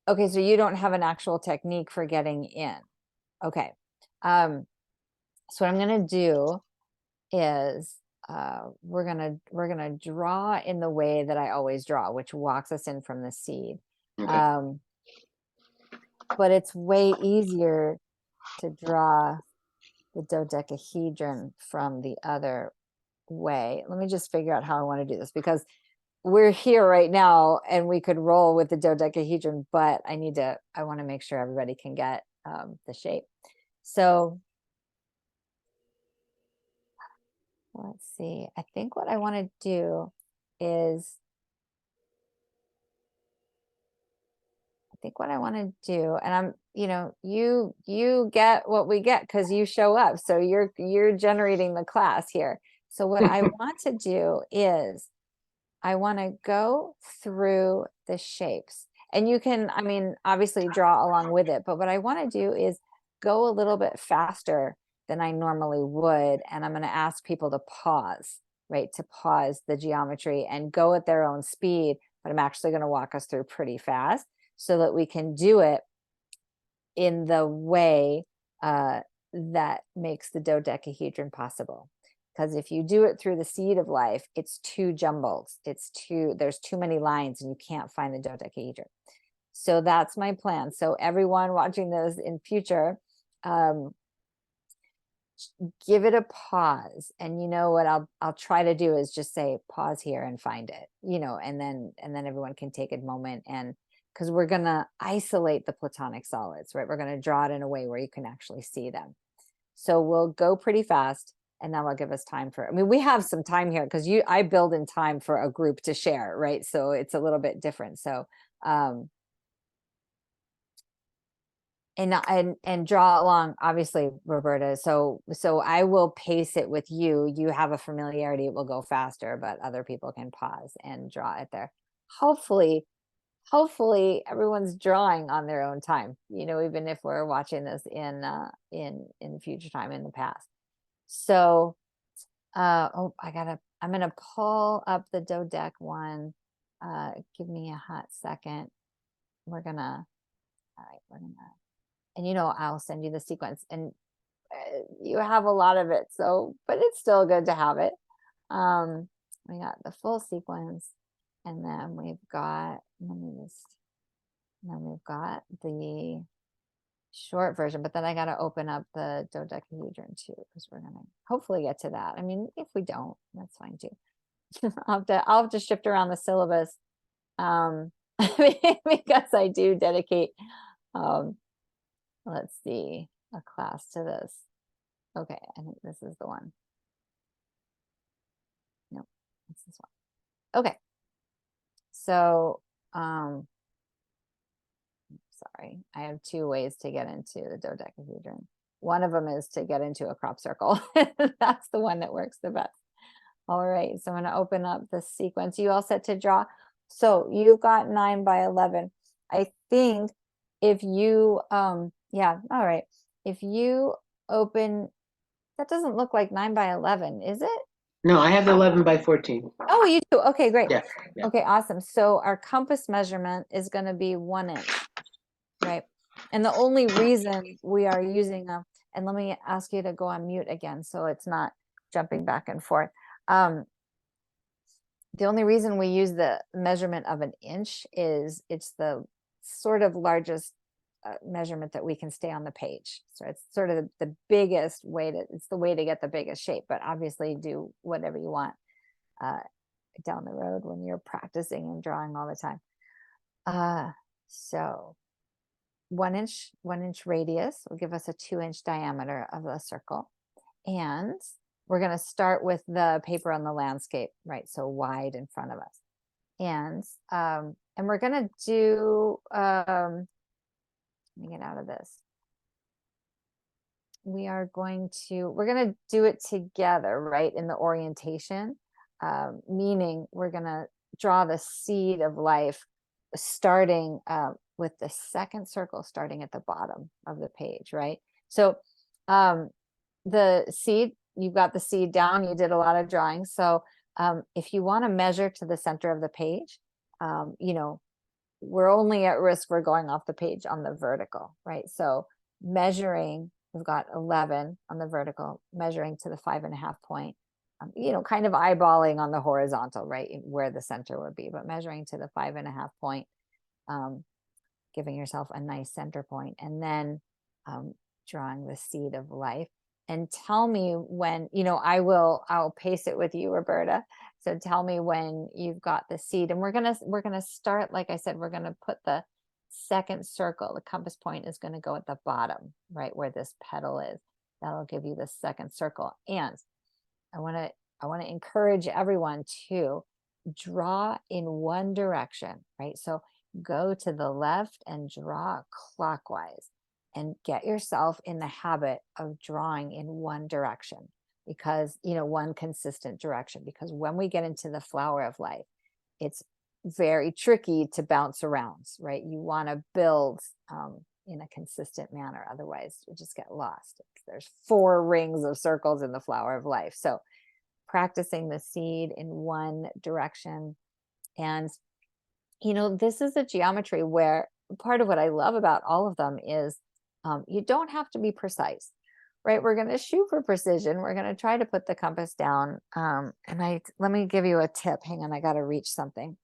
Okay, so you don't have an actual technique for getting in. Okay. So what I'm gonna do is we're gonna draw in the way that I always draw, which walks us in from the seed. Okay. Um, but it's way easier to draw the dodecahedron from the other way. Let me just figure out how I want to do this, because we're here right now and we could roll with the dodecahedron, but I want to make sure everybody can get the shape. So let's see. I think what I want to do is, and I'm, you get what we get because you show up. So you're generating the class here. So what I want to do is I want to go through the shapes, and you can, I mean, obviously draw along with it, but what I want to do is go a little bit faster than I normally would. And I'm going to ask people to pause, right? To pause the geometry and go at their own speed. But I'm actually going to walk us through pretty fast so that we can do it in the way that makes the dodecahedron possible. Because if you do it through the seed of life, it's too jumbled. There's too many lines and you can't find the dodecahedron. So that's my plan. So everyone watching this in future, give it a pause. And you know what I'll try to do is just say pause here and find it, and then everyone can take a moment, and because we're going to isolate the platonic solids, right? We're going to draw it in a way where you can actually see them. So we'll go pretty fast, and that will give us time for, I mean, we have some time here because I build in time for a group to share, right? So it's a little bit different. So and draw along, obviously, Roberta. So I will pace it with you. You have a familiarity, it will go faster, but other people can pause and draw it there. Hopefully everyone's drawing on their own time, even if we're watching this in future time, in the past. So oh, I'm gonna pull up the dodec one. Give me a hot second. All right, we're gonna, and I'll send you the sequence, and you have a lot of it, so, but it's still good to have it. We got the full sequence, and then we've got, then we've got the short version, but then I got to open up the dodecahedron too, because we're gonna hopefully get to that. I mean, if we don't, that's fine too. I'll have to shift around the syllabus, because I do dedicate let's see, a class to this. Okay, I think this is the one. Nope, it's this one. Okay. So sorry, I have two ways to get into the dodecahedron. One of them is to get into a crop circle. That's the one that works the best. All right, so I'm going to open up the sequence. You all set to draw? So you've got 9 by 11. I think if you yeah, all right, if you open, that doesn't look like 9 by 11, is it? No, I have 11 by 14. Oh, you do. Okay, great. Yeah, yeah. Okay, awesome. So our compass measurement is going to be 1 inch, right? And the only reason we are using a, and let me ask you to go on mute again so it's not jumping back and forth. The only reason we use the measurement of 1 inch is it's the sort of largest measurement that we can stay on the page. So it's sort of the biggest way to, it's the way to get the biggest shape, but obviously do whatever you want uh, down the road when you're practicing and drawing all the time. So 1 inch radius will give us a 2 inch diameter of a circle. And we're going to start with the paper on the landscape, right? So wide in front of us. And we're going to do, let me get out of this. We're going to do it together, right? In the orientation, meaning we're going to draw the seed of life starting with the second circle starting at the bottom of the page, right? So the seed, you've got the seed down, you did a lot of drawing. So if you want to measure to the center of the page, we're only at risk for going off the page on the vertical, right? So measuring, we've got 11 on the vertical, measuring to the 5.5 point, kind of eyeballing on the horizontal, right? Where the center would be, but measuring to the 5.5 point, giving yourself a nice center point, and then drawing the seed of life. And tell me when, I'll pace it with you, Roberta. So tell me when you've got the seed, and we're gonna start, like I said, we're gonna put the second circle, the compass point is going to go at the bottom, right where this petal is. That'll give you the second circle. And I want to encourage everyone to draw in one direction, right? So go to the left and draw clockwise, and get yourself in the habit of drawing in one direction, because, one consistent direction, because when we get into the flower of life, it's very tricky to bounce around, right? You want to build in a consistent manner. Otherwise, you just get lost. There's 4 rings of circles in the flower of life. So practicing the seed in one direction. And, this is a geometry where part of what I love about all of them is you don't have to be precise, right? We're going to shoot for precision. We're going to try to put the compass down. Let me give you a tip. Hang on, I got to reach something.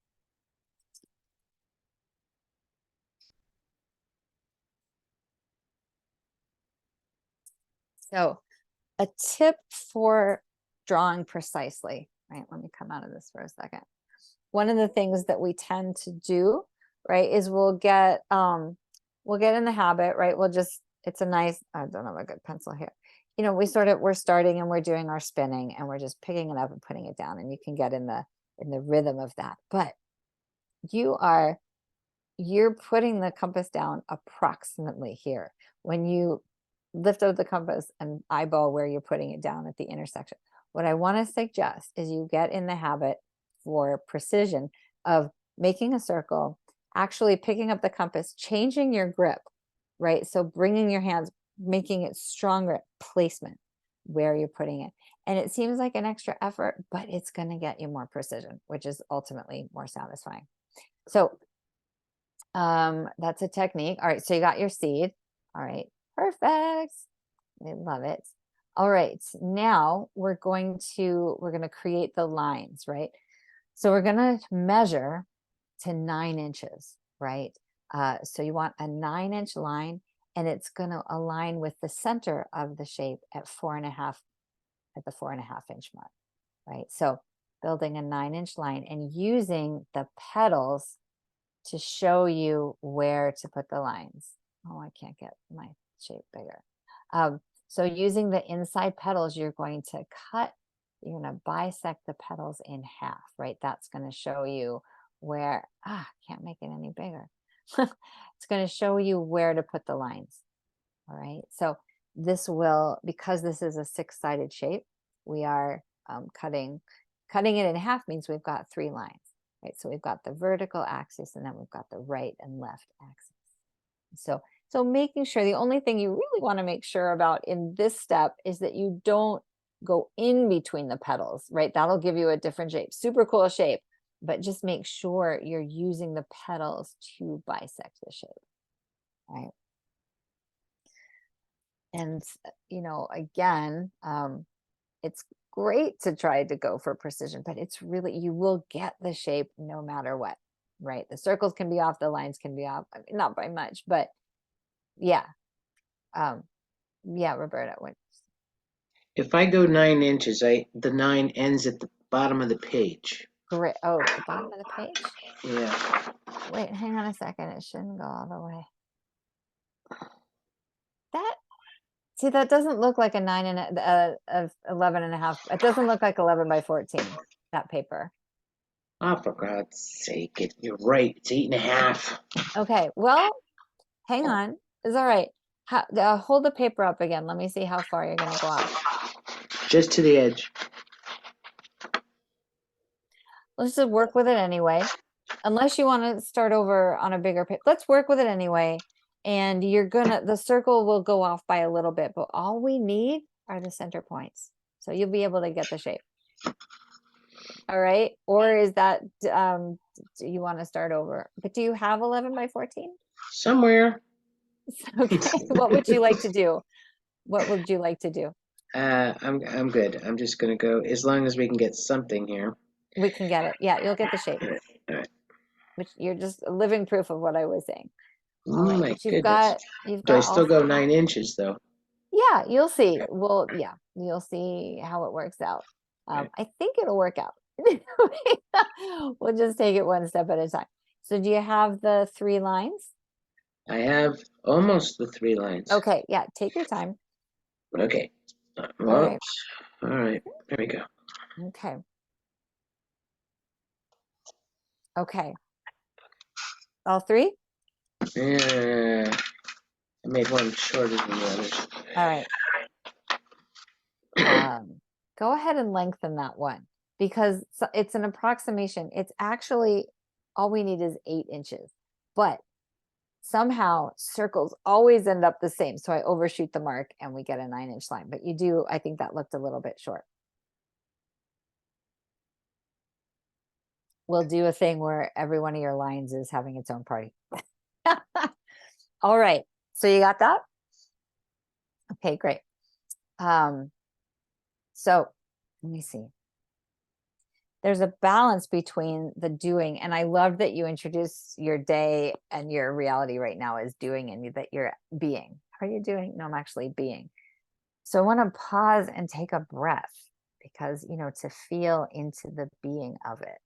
So a tip for drawing precisely, right? Let me come out of this for a second. One of the things that we tend to do, right, is we'll get in the habit, right? It's a nice, I don't have a good pencil here. We're starting and we're doing our spinning, and we're just picking it up and putting it down, and you can get in the rhythm of that. But you're putting the compass down approximately here. When you lift up the compass and eyeball where you're putting it down at the intersection, what I want to suggest is you get in the habit for precision of making a circle, actually picking up the compass, changing your grip, right? So bringing your hands, making it stronger placement where you're putting it. And it seems like an extra effort, but it's going to get you more precision, which is ultimately more satisfying. So that's a technique. All right, so you got your seed. All right, perfect. I love it. All right, now we're going to create the lines, right? So we're going to measure to 9 inches, right? So you want a 9-inch line, and it's going to align with the center of the shape at 4.5, at the 4.5-inch mark, right? So building a 9-inch line and using the petals to show you where to put the lines. Oh, I can't get my shape bigger. So using the inside petals, you're going to bisect the petals in half, right? That's going to show you where, can't make it any bigger. It's going to show you where to put the lines. All right. So this will, because this is a 6-sided shape, we are cutting it in half means we've got 3 lines, right? So we've got the vertical axis, and then we've got the right and left axis. So making sure, the only thing you really want to make sure about in this step is that you don't go in between the petals, right? That'll give you a different shape. Super cool shape, but just make sure you're using the petals to bisect the shape, right? And, again, it's great to try to go for precision, but it's really, you will get the shape no matter what, right? The circles can be off, the lines can be off, I mean, not by much, but Yeah. Yeah, Roberta, what? If I go 9 inches, the 9 ends at the bottom of the page. Great. Oh, the bottom of the page. Yeah. Wait, hang on a second. It shouldn't go all the way. That, see, that doesn't look like a 9 and of 11 and a half. It doesn't look like 11 by 14, that paper. Oh, for God's sake, you're right. It's 8.5. Okay, well, hang on. It's all right. Hold the paper up again. Let me see how far you're going to go off. Just to the edge. Let's just work with it anyway. Unless you want to start over on a bigger paper. Let's work with it anyway. And the circle will go off by a little bit, but all we need are the center points. So you'll be able to get the shape. All right. Or is that, do you want to start over? But do you have 11 by 14? Somewhere. Okay. What would you like to do? What would you like to do? I'm good. I'm just gonna go as long as we can get something here. We can get it. Yeah, you'll get the shape. All right. Which you're just living proof of what I was saying. All Oh right. my But you've goodness. Do I got all still go three. 9 inches though? Yeah, you'll see. Well, yeah, you'll see how it works out. Right. I think it'll work out. We'll just take it one step at a time. So do you have the 3 lines? I have almost the 3 lines. Okay, yeah, take your time. Okay. All right. Whoops. All right. There we go. Okay. Okay. All 3? Yeah. I made one shorter than the others. All right. Go ahead and lengthen that one because it's an approximation. It's actually all we need is 8 inches, but somehow circles always end up the same. So I overshoot the mark and we get a 9-inch line, but I think that looked a little bit short. We'll do a thing where every one of your lines is having its own party. All right. So you got that? Okay, great. So let me see. There's a balance between the doing, and I love that you introduce your day and your reality right now as doing, and that you're being. How are you doing? No, I'm actually being. So I want to pause and take a breath because, to feel into the being of it.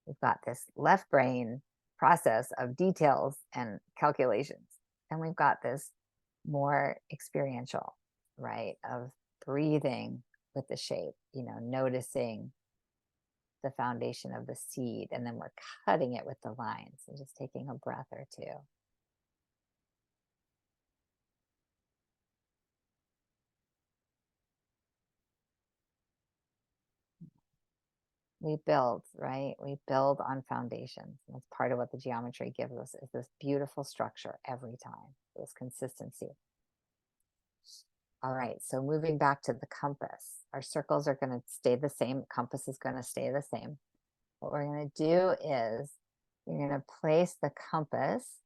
We've got this left brain process of details and calculations, and we've got this more experiential, right, of breathing with the shape, noticing the foundation of the seed, and then we're cutting it with the lines and just taking a breath or two. We build, right? We build on foundations. That's part of what the geometry gives us, is this beautiful structure every time, this consistency. All right, so moving back to the compass, our circles are going to stay the same. Compass is going to stay the same. What we're going to do is you're going to place the compass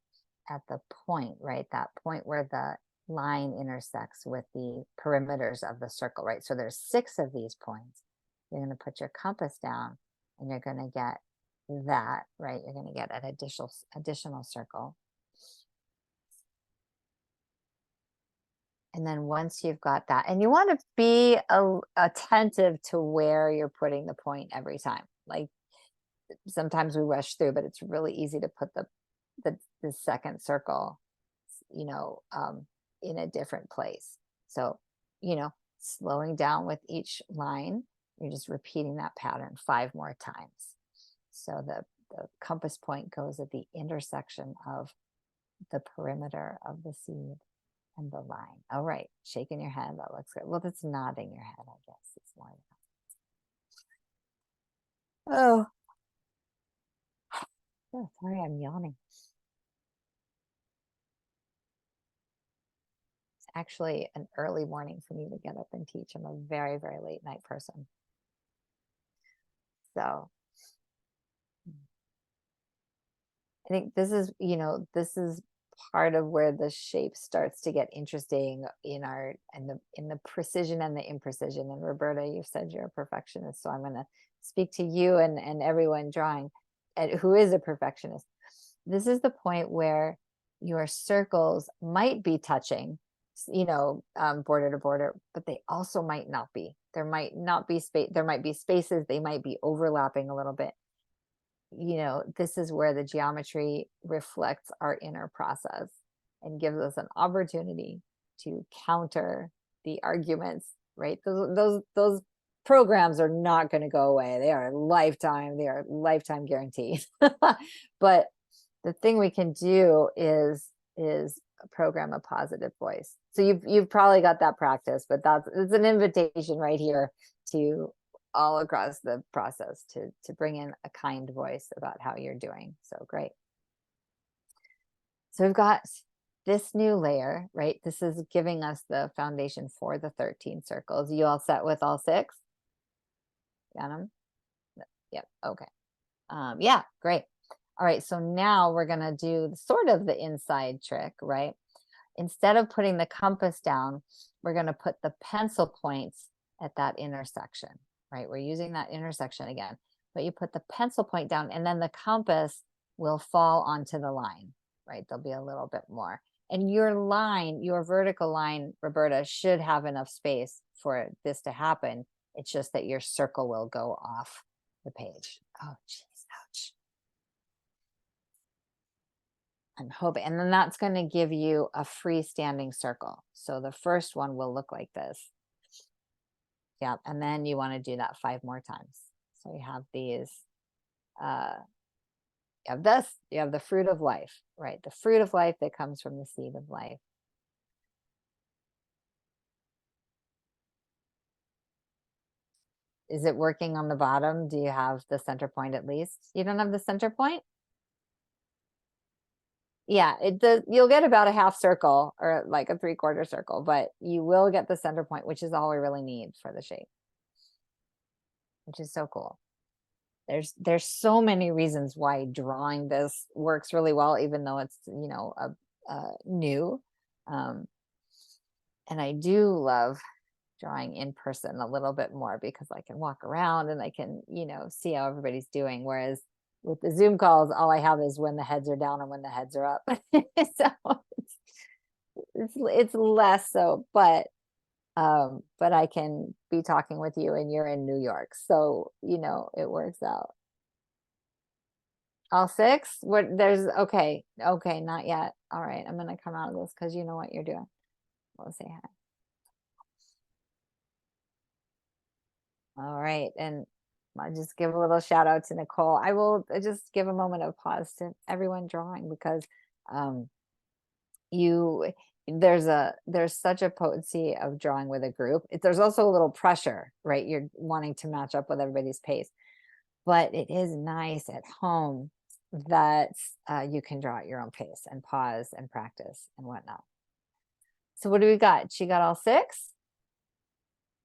at the point, right? That point where the line intersects with the perimeters of the circle, right? So there's 6 of these points. You're going to put your compass down and you're going to get that, right? You're going to get an additional circle. And then once you've got that, and you want to be attentive to where you're putting the point every time. Like sometimes we rush through, but it's really easy to put the second circle, in a different place. So, slowing down with each line, you're just repeating that pattern 5 more times. So the compass point goes at the intersection of the perimeter of the seed and the line. All right, shaking your head. That looks good. Well, that's nodding your head, I guess. It's more than that. Oh, sorry, I'm yawning. It's actually an early morning for me to get up and teach. I'm a very, very late night person. So I think this is part of where the shape starts to get interesting in the precision and the imprecision. And Roberta, you said you're a perfectionist, so I'm going to speak to you and everyone drawing who is a perfectionist. This is the point where your circles might be touching, border to border, but they also might not be. There might not be space. There might be spaces. They might be overlapping a little bit. This is where the geometry reflects our inner process and gives us an opportunity to counter the arguments, right? Those programs are not going to go away. They are lifetime. They are lifetime guaranteed. But the thing we can do is program a positive voice. So you've probably got that practice, but it's an invitation right here to all across the process to bring in a kind voice about how you're doing. So great. So we've got this new layer, right? This is giving us the foundation for the 13 circles. You all set with all 6? Got them? Yep. Okay. Yeah, great. All right, so now we're gonna do sort of the inside trick, right? Instead of putting the compass down, we're gonna put the pencil points at that intersection, right? We're using that intersection again, but you put the pencil point down and then the compass will fall onto the line, right? There'll be a little bit more. And your line, your vertical line, Roberta, should have enough space for this to happen. It's just that your circle will go off the page. Oh, geez, ouch. I'm hoping, and then that's going to give you a freestanding circle. So the first one will look like this. Yeah, and then you want to do that 5 more times. So you have these, you have this, you have the fruit of life, right? The fruit of life that comes from the seed of life. Is it working on the bottom? Do you have the center point at least? You don't have the center point? Yeah, you'll get about a half circle or like a 3/4 circle, but you will get the center point, which is all we really need for the shape, which is so cool. There's so many reasons why drawing this works really well, even though it's new. And I do love drawing in person a little bit more because I can walk around and I can see how everybody's doing. Whereas with the Zoom calls, all I have is when the heads are down and when the heads are up. So it's less so, but I can be talking with you and you're in New York, so it works out. All 6? Okay, not yet. All right, I'm gonna come out of this because you know what you're doing. We'll say hi. All right, and I'll just give a little shout out to Nicole. I will just give a moment of pause to everyone drawing because you there's such a potency of drawing with a group. There's also a little pressure, right? You're wanting to match up with everybody's pace, but it is nice at home that you can draw at your own pace and pause and practice and whatnot. So what do we got? She got all 6?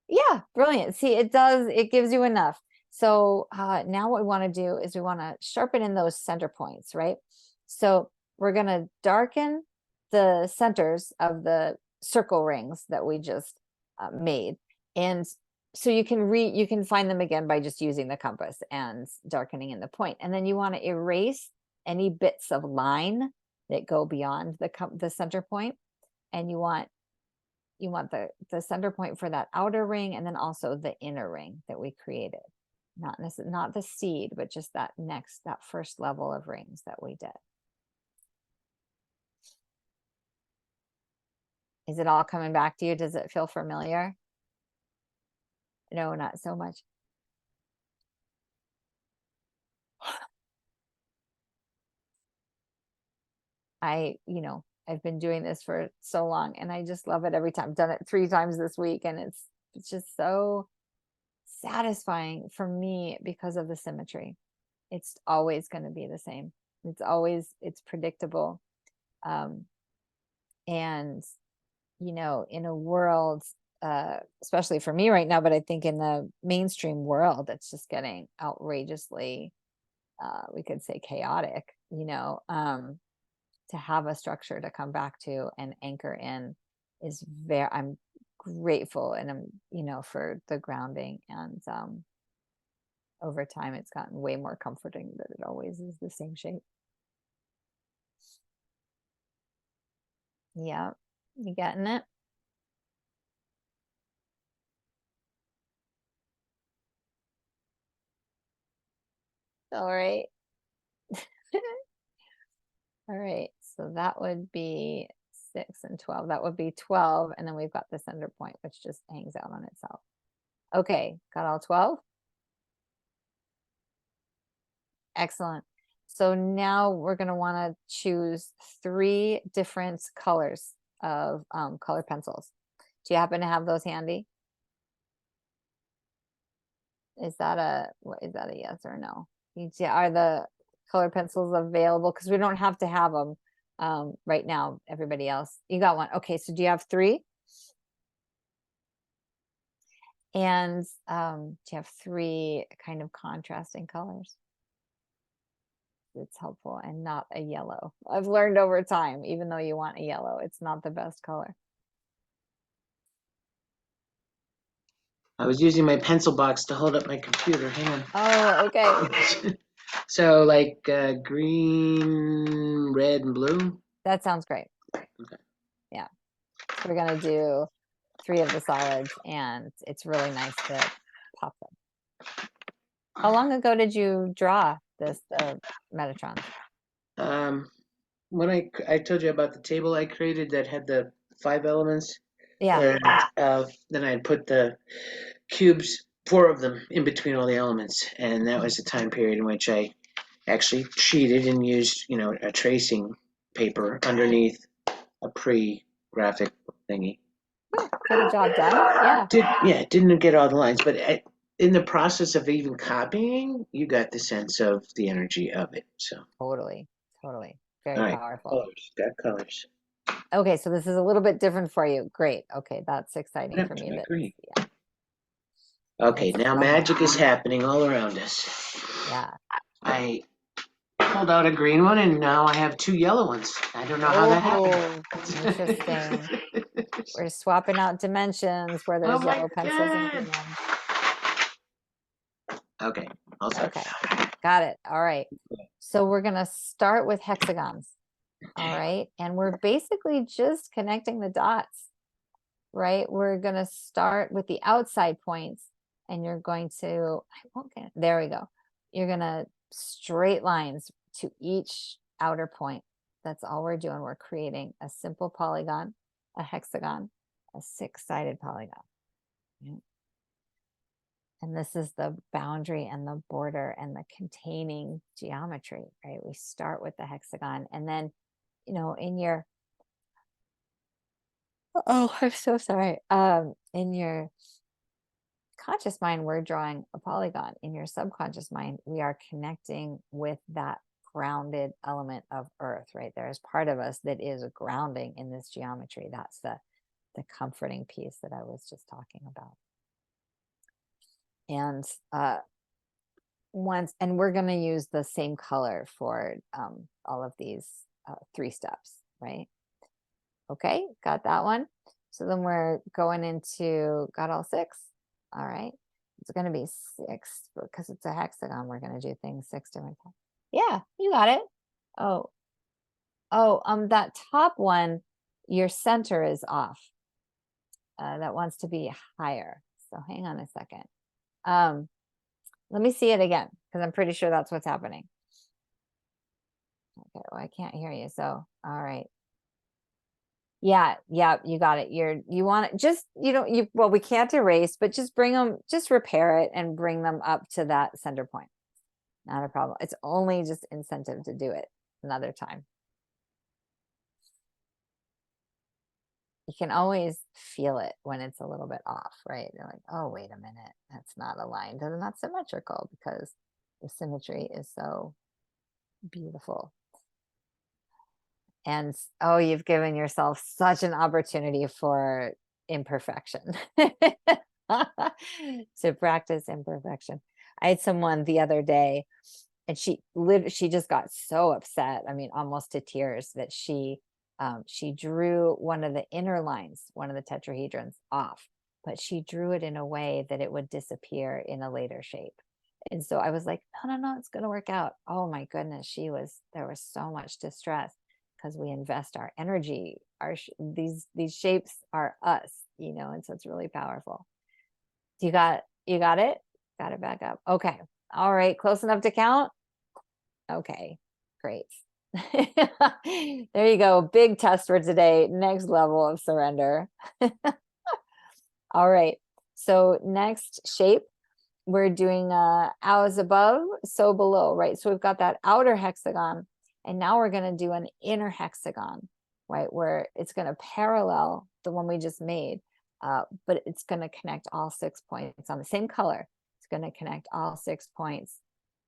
Yeah, brilliant. See, it gives you enough. So now what we want to do is we want to sharpen in those center points, right? So we're going to darken the centers of the circle rings that we just made. And so you can find them again by just using the compass and darkening in the point. And then you want to erase any bits of line that go beyond the center point. And you want the center point for that outer ring and then also the inner ring that we created. Not the seed, but just that first level of rings that we did. Is it all coming back to you? Does it feel familiar? No, not so much. I've been doing this for so long and I just love it every time. I've done it 3 times this week and it's just so satisfying for me because of the symmetry. It's always going to be the same. It's predictable. And in a world, especially for me right now, but I think in the mainstream world, it's just getting outrageously, we could say chaotic, to have a structure to come back to and anchor in I'm grateful and I'm, for the grounding and, over time, it's gotten way more comforting that it always is the same shape. Yep. You getting it? All right. All right. So that would be 6 and 12. That would be 12. And then we've got the center point, which just hangs out on itself. Okay. Got all 12? Excellent. So now we're going to want to choose 3 different colors of color pencils. Do you happen to have those handy? Is that a yes or no? Are the color pencils available? Because we don't have to have them right now. Everybody else, you got one. Okay, so do you have 3? And do you have 3 kind of contrasting colors? It's helpful, and not a yellow. I've learned over time, even though you want a yellow, it's not the best color. I was using my pencil box to hold up my computer. Hang Oh, okay. on. So like green, red, and blue. That sounds great. Okay. Yeah. So we're gonna do 3 of the solids, and it's really nice to pop them. How long ago did you draw this, the Metatron? Um, when I told you about the table I created that had the 5 elements, Yeah, and then I put the cubes, 4 of them, in between all the elements, and that was the time period in which I actually cheated and used, a tracing paper underneath a pre-graphic thingy. get a job done. Yeah, Didn't get all the lines, but in the process of even copying, you got the sense of the energy of it. So, totally, totally. all Very right, powerful. colors, got colors. Okay, so this is a little bit different for you. Great. Okay, that's exciting What for happened to me my that, green? yeah, Okay, it's now somewhat, magic is happening all around us. yeah. I pulled out a green one, and now I have 2 yellow ones. I don't know how that Oh, interesting. happened. We're swapping out dimensions where Oh there's my yellow pencils and god! green ones. Okay, I'll start. Okay, got it. All right. So we're gonna start with hexagons. All Okay. right. And we're basically just connecting the dots, right? We're going to start with the outside points, and you're going to, I won't get, there we go. You're going to straight lines to each outer point. That's all we're doing. We're creating a simple polygon, a hexagon, a 6-sided polygon. Yeah. And this is the boundary and the border and the containing geometry, right? We start with the hexagon, and then, in your, oh, I'm so sorry. In your conscious mind, we're drawing a polygon. In your subconscious mind, we are connecting with that grounded element of earth, right? There is part of us that is grounding in this geometry. That's the comforting piece that I was just talking about. And we're going to use the same color for all of these 3 steps, right? Okay, got that one. So then we're going into, got all 6. All right. It's going to be 6 because it's a hexagon. We're going to do things 6 different times. Yeah, you got it. Oh, that top one, your center is off. That wants to be higher. So hang on a second. Let me see it again, because I'm pretty sure that's what's happening. Okay, well, I can't hear you. So, all right. Yeah, you got it. You want it just, well, we can't erase, but just bring them, just repair it and bring them up to that center point. Not a problem. It's only just incentive to do it another time. You can always feel it when it's a little bit off, right? You're like, oh, wait a minute, that's not aligned. It's not symmetrical, because the symmetry is so beautiful. And oh, you've given yourself such an opportunity for imperfection. To practice imperfection. I had someone the other day, and she just got so upset, I mean, almost to tears, that she drew one of the inner lines, one of the tetrahedrons, off, but she drew it in a way that it would disappear in a later shape. And so I was like, no, it's going to work out. Oh my goodness, there was so much distress, because we invest our energy. These shapes are us, and so it's really powerful. You got it? Got it back up. Okay. All right. Close enough to count? Okay. Great. There you go. Big test for today. Next level of surrender. All right. So next shape, we're doing as above, so below, right? So we've got that outer hexagon, and now we're going to do an inner hexagon, right? Where it's going to parallel the one we just made, but it's going to connect all 6 points on the same color. It's going to connect all 6 points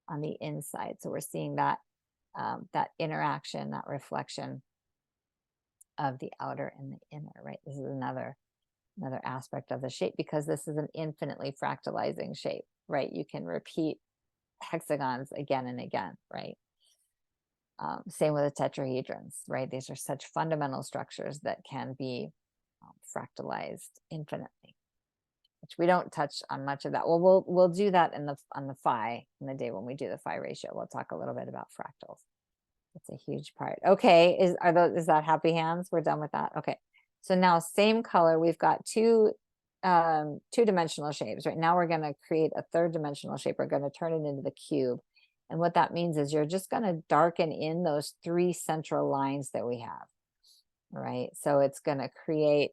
on the inside. So we're seeing that that interaction, that reflection of the outer and the inner, right? This is another aspect of the shape, because this is an infinitely fractalizing shape, right? You can repeat hexagons again and again, right? Same with the tetrahedrons, right? These are such fundamental structures that can be fractalized infinitely, which we don't touch on much of that. Well, we'll do that on the phi, in the day when we do the phi ratio. We'll talk a little bit about fractals. It's a huge part. Okay, is that happy hands? We're done with that. Okay. So now same color, we've got two-dimensional shapes. Right now we're going to create a third dimensional shape. We're going to turn it into the cube. And what that means is you're just going to darken in those 3 central lines that we have. Right? So it's going to create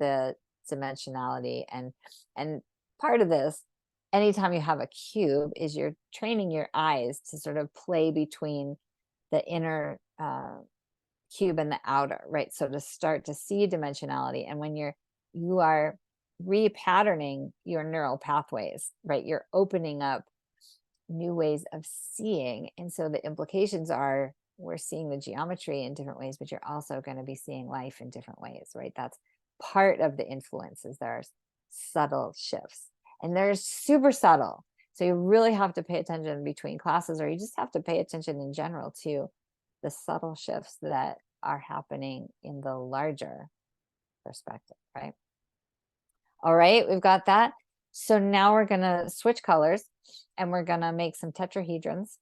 the dimensionality, and part of this, anytime you have a cube, is you're training your eyes to sort of play between the inner cube and the outer, right? So to start to see dimensionality, and when you are repatterning your neural pathways, right? You're opening up new ways of seeing, and so the implications are we're seeing the geometry in different ways, but you're also going to be seeing life in different ways, right? That's part of the influences. There's subtle shifts, and they're super subtle. So you really have to pay attention between classes, or you just have to pay attention in general to the subtle shifts that are happening in the larger perspective, right? All right, we've got that. So now we're going to switch colors, and we're going to make some tetrahedrons.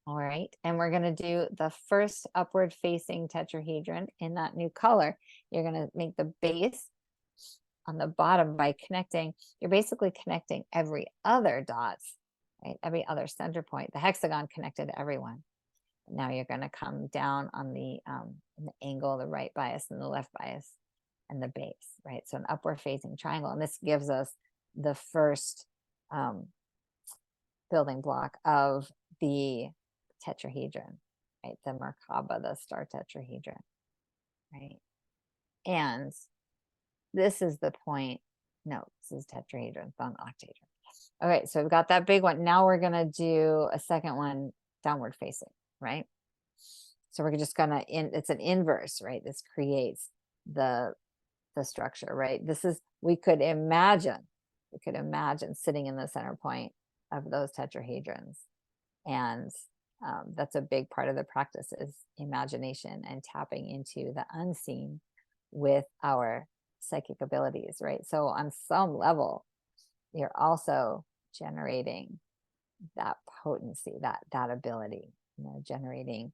All right, and we're going to do the first upward facing tetrahedron in that new color. You're going to make the base on the bottom by connecting. You're basically connecting every other dots, right? Every other center point. The hexagon connected everyone. Now you're going to come down on the in the angle, the right bias and the left bias, and the base, right? So an upward facing triangle, and this gives us the first building block of the tetrahedron, right? The Merkaba, the star tetrahedron, right? And this is the point. No, this is tetrahedron, it's not an octahedron. Okay, so we've got that big one. Now we're going to do a second one downward facing, right? So we're just gonna it's an inverse, right? This creates the structure, right? This is, we could imagine sitting in the center point of those tetrahedrons, and that's a big part of the practice, is imagination and tapping into the unseen with our psychic abilities, right? So on some level, you're also generating that potency, that ability, generating,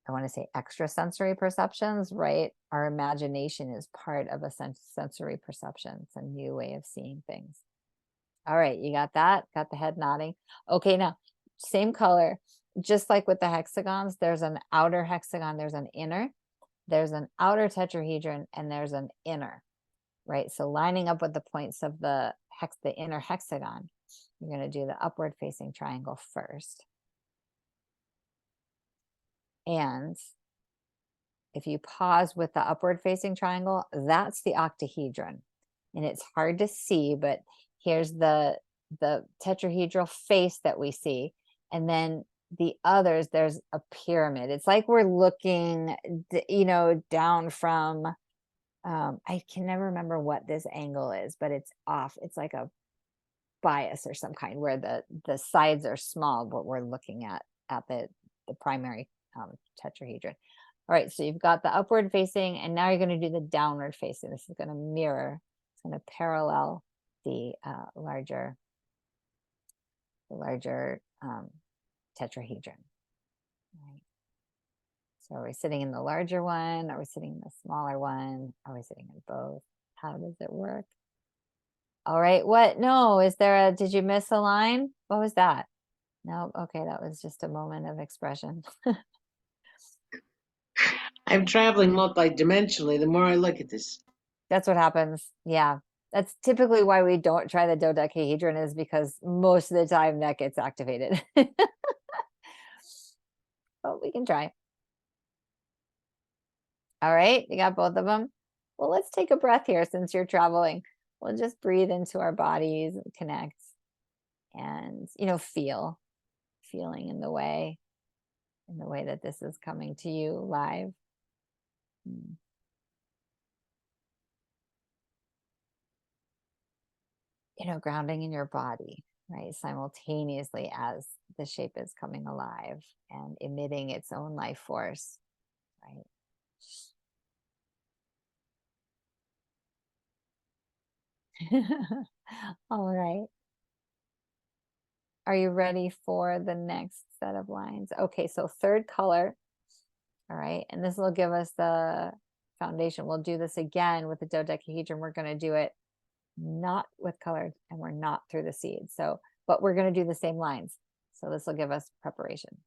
I want to say, extrasensory perceptions, right? Our imagination is part of a sensory perception. It's a new way of seeing things. All right, you got that? Got the head nodding. Okay, now, same color. Just like with the hexagons, there's an outer hexagon, there's an inner, there's an outer tetrahedron, and there's an inner, right? So lining up with the points of the inner hexagon, you're going to do the upward facing triangle first. And if you pause with the upward facing triangle, that's the octahedron. And it's hard to see, but here's the tetrahedral face that we see. And then the others, there's a pyramid. It's like we're looking, down from, I can never remember what this angle is, but it's off. It's like a bias or some kind, where the sides are small, but we're looking at the primary tetrahedron. All right, so you've got the upward facing, and now you're going to do the downward facing. This is going to mirror, it's going to parallel the larger tetrahedron. Right. So are we sitting in the larger one? Are we sitting in the smaller one? Are we sitting in both? How does it work? All right, what? No, is there a, did you miss a line? What was that? No, okay, that was just a moment of expression. I'm traveling multi-dimensionally the more I look at this. That's what happens. Yeah. That's typically why we don't try the dodecahedron, is because most of the time that gets activated. But we can try. All right, you got both of them. Well, let's take a breath here since you're traveling. We'll just breathe into our bodies and connect and, feeling in the way that this is coming to you live. Grounding in your body, right? Simultaneously as the shape is coming alive and emitting its own life force, right? All right. Are you ready for the next set of lines? Okay, so third color. All right, and this will give us the foundation. We'll do this again with the dodecahedron. We're going to do it not with colored, and we're not through the seed. So, but we're going to do the same lines. So this will give us preparation.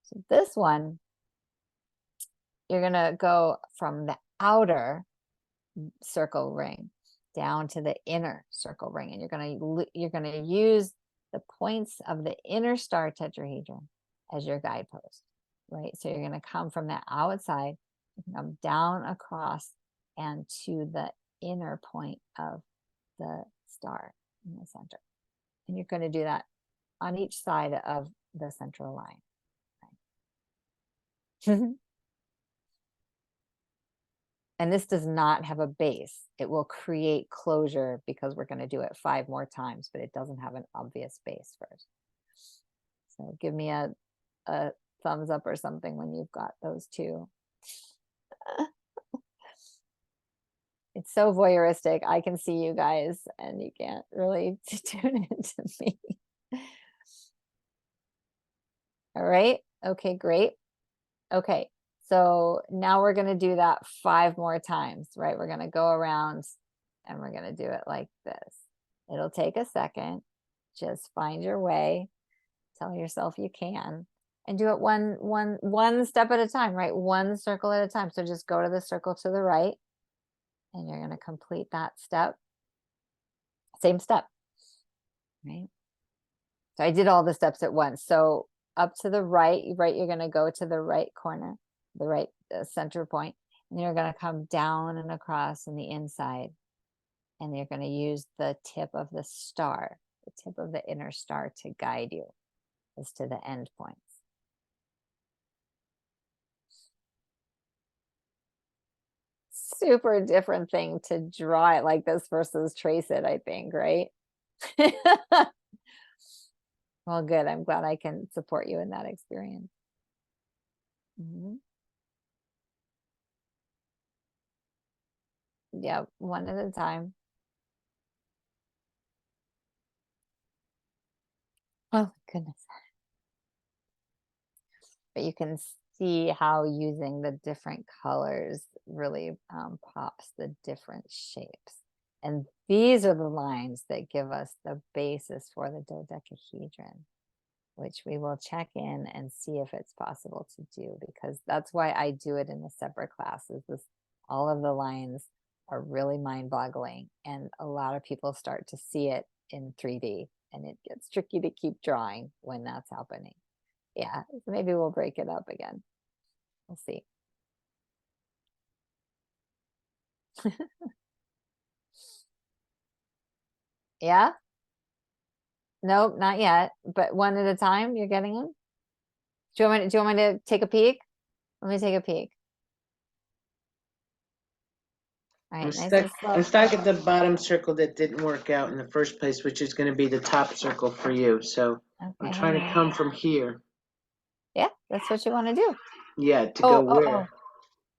So this one, you're going to go from the outer circle ring down to the inner circle ring, and you're going to use the points of the inner star tetrahedron as your guidepost, right? So you're going to come from the outside, come down across and to the inner point of the star in the center, and you're going to do that on each side of the central line. Right? And this does not have a base. It will create closure because we're going to do it 5 more times, but it doesn't have an obvious base first. So give me a thumbs up or something when you've got those two. It's so voyeuristic. I can see you guys and you can't really tune into me. All right. Okay, great. Okay. So now we're going to do that 5 more times, right? We're going to go around and we're going to do it like this. It'll take a second. Just find your way. Tell yourself you can, and do it one step at a time, right? One circle at a time. So just go to the circle to the right and you're going to complete that step. Same step, right? So I did all the steps at once. So up to the right, you're going to go to the right corner, the right center point, and you're going to come down and across in the inside, and you're going to use the tip of the star, the tip of the inner star, to guide you as to the end points. Super different thing to draw it like this versus trace it, I think, right? Well, good. I'm glad I can support you in that experience. Yeah, one at a time. Oh, goodness. But you can see how using the different colors really pops the different shapes. And these are the lines that give us the basis for the dodecahedron, which we will check in and see if it's possible to do, because that's why I do it in a separate class. Is this, all of the lines are really mind-boggling, and a lot of people start to see it in 3D, and it gets tricky to keep drawing when that's happening. Yeah, so maybe we'll break it up again. We'll see. Yeah? Nope, not yet, but one at a time. You're getting them? Do you want me to take a peek? Let me take a peek. All right, nice and slow. I'm stuck at the bottom circle that didn't work out in the first place, which is going to be the top circle for you. So I'm Okay, trying to hang on. come from here. Yeah, that's what you want to do. Yeah, to go where?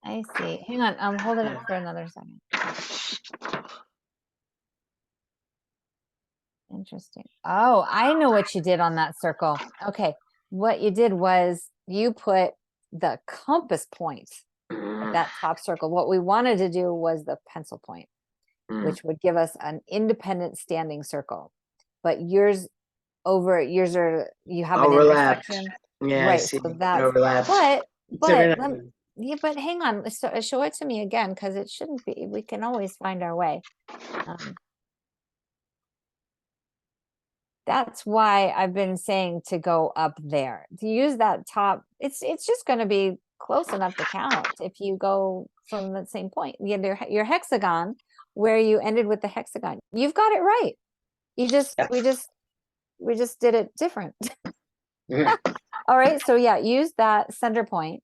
I see. Hang on, I'm holding it for another second. Interesting. Oh, I know what you did on that circle. Okay, what you did was you put the compass point of Mm, that top circle. What we wanted to do was the pencil point, mm. which would give us an independent standing circle. But yours are, you have an Overlapped. intersection. Yeah, I Right. see. So It that's, overlaps. but They're not- yeah, but hang on. So show it to me again, because it shouldn't be, we can always find our way. That's why I've been saying to go up there, to use that top. It's just going to be close enough to count if you go from the same point. You get your hexagon where you ended with the hexagon. You've got it right. You just Yeah. we just did it different. Mhm. All right. So yeah, use that center point,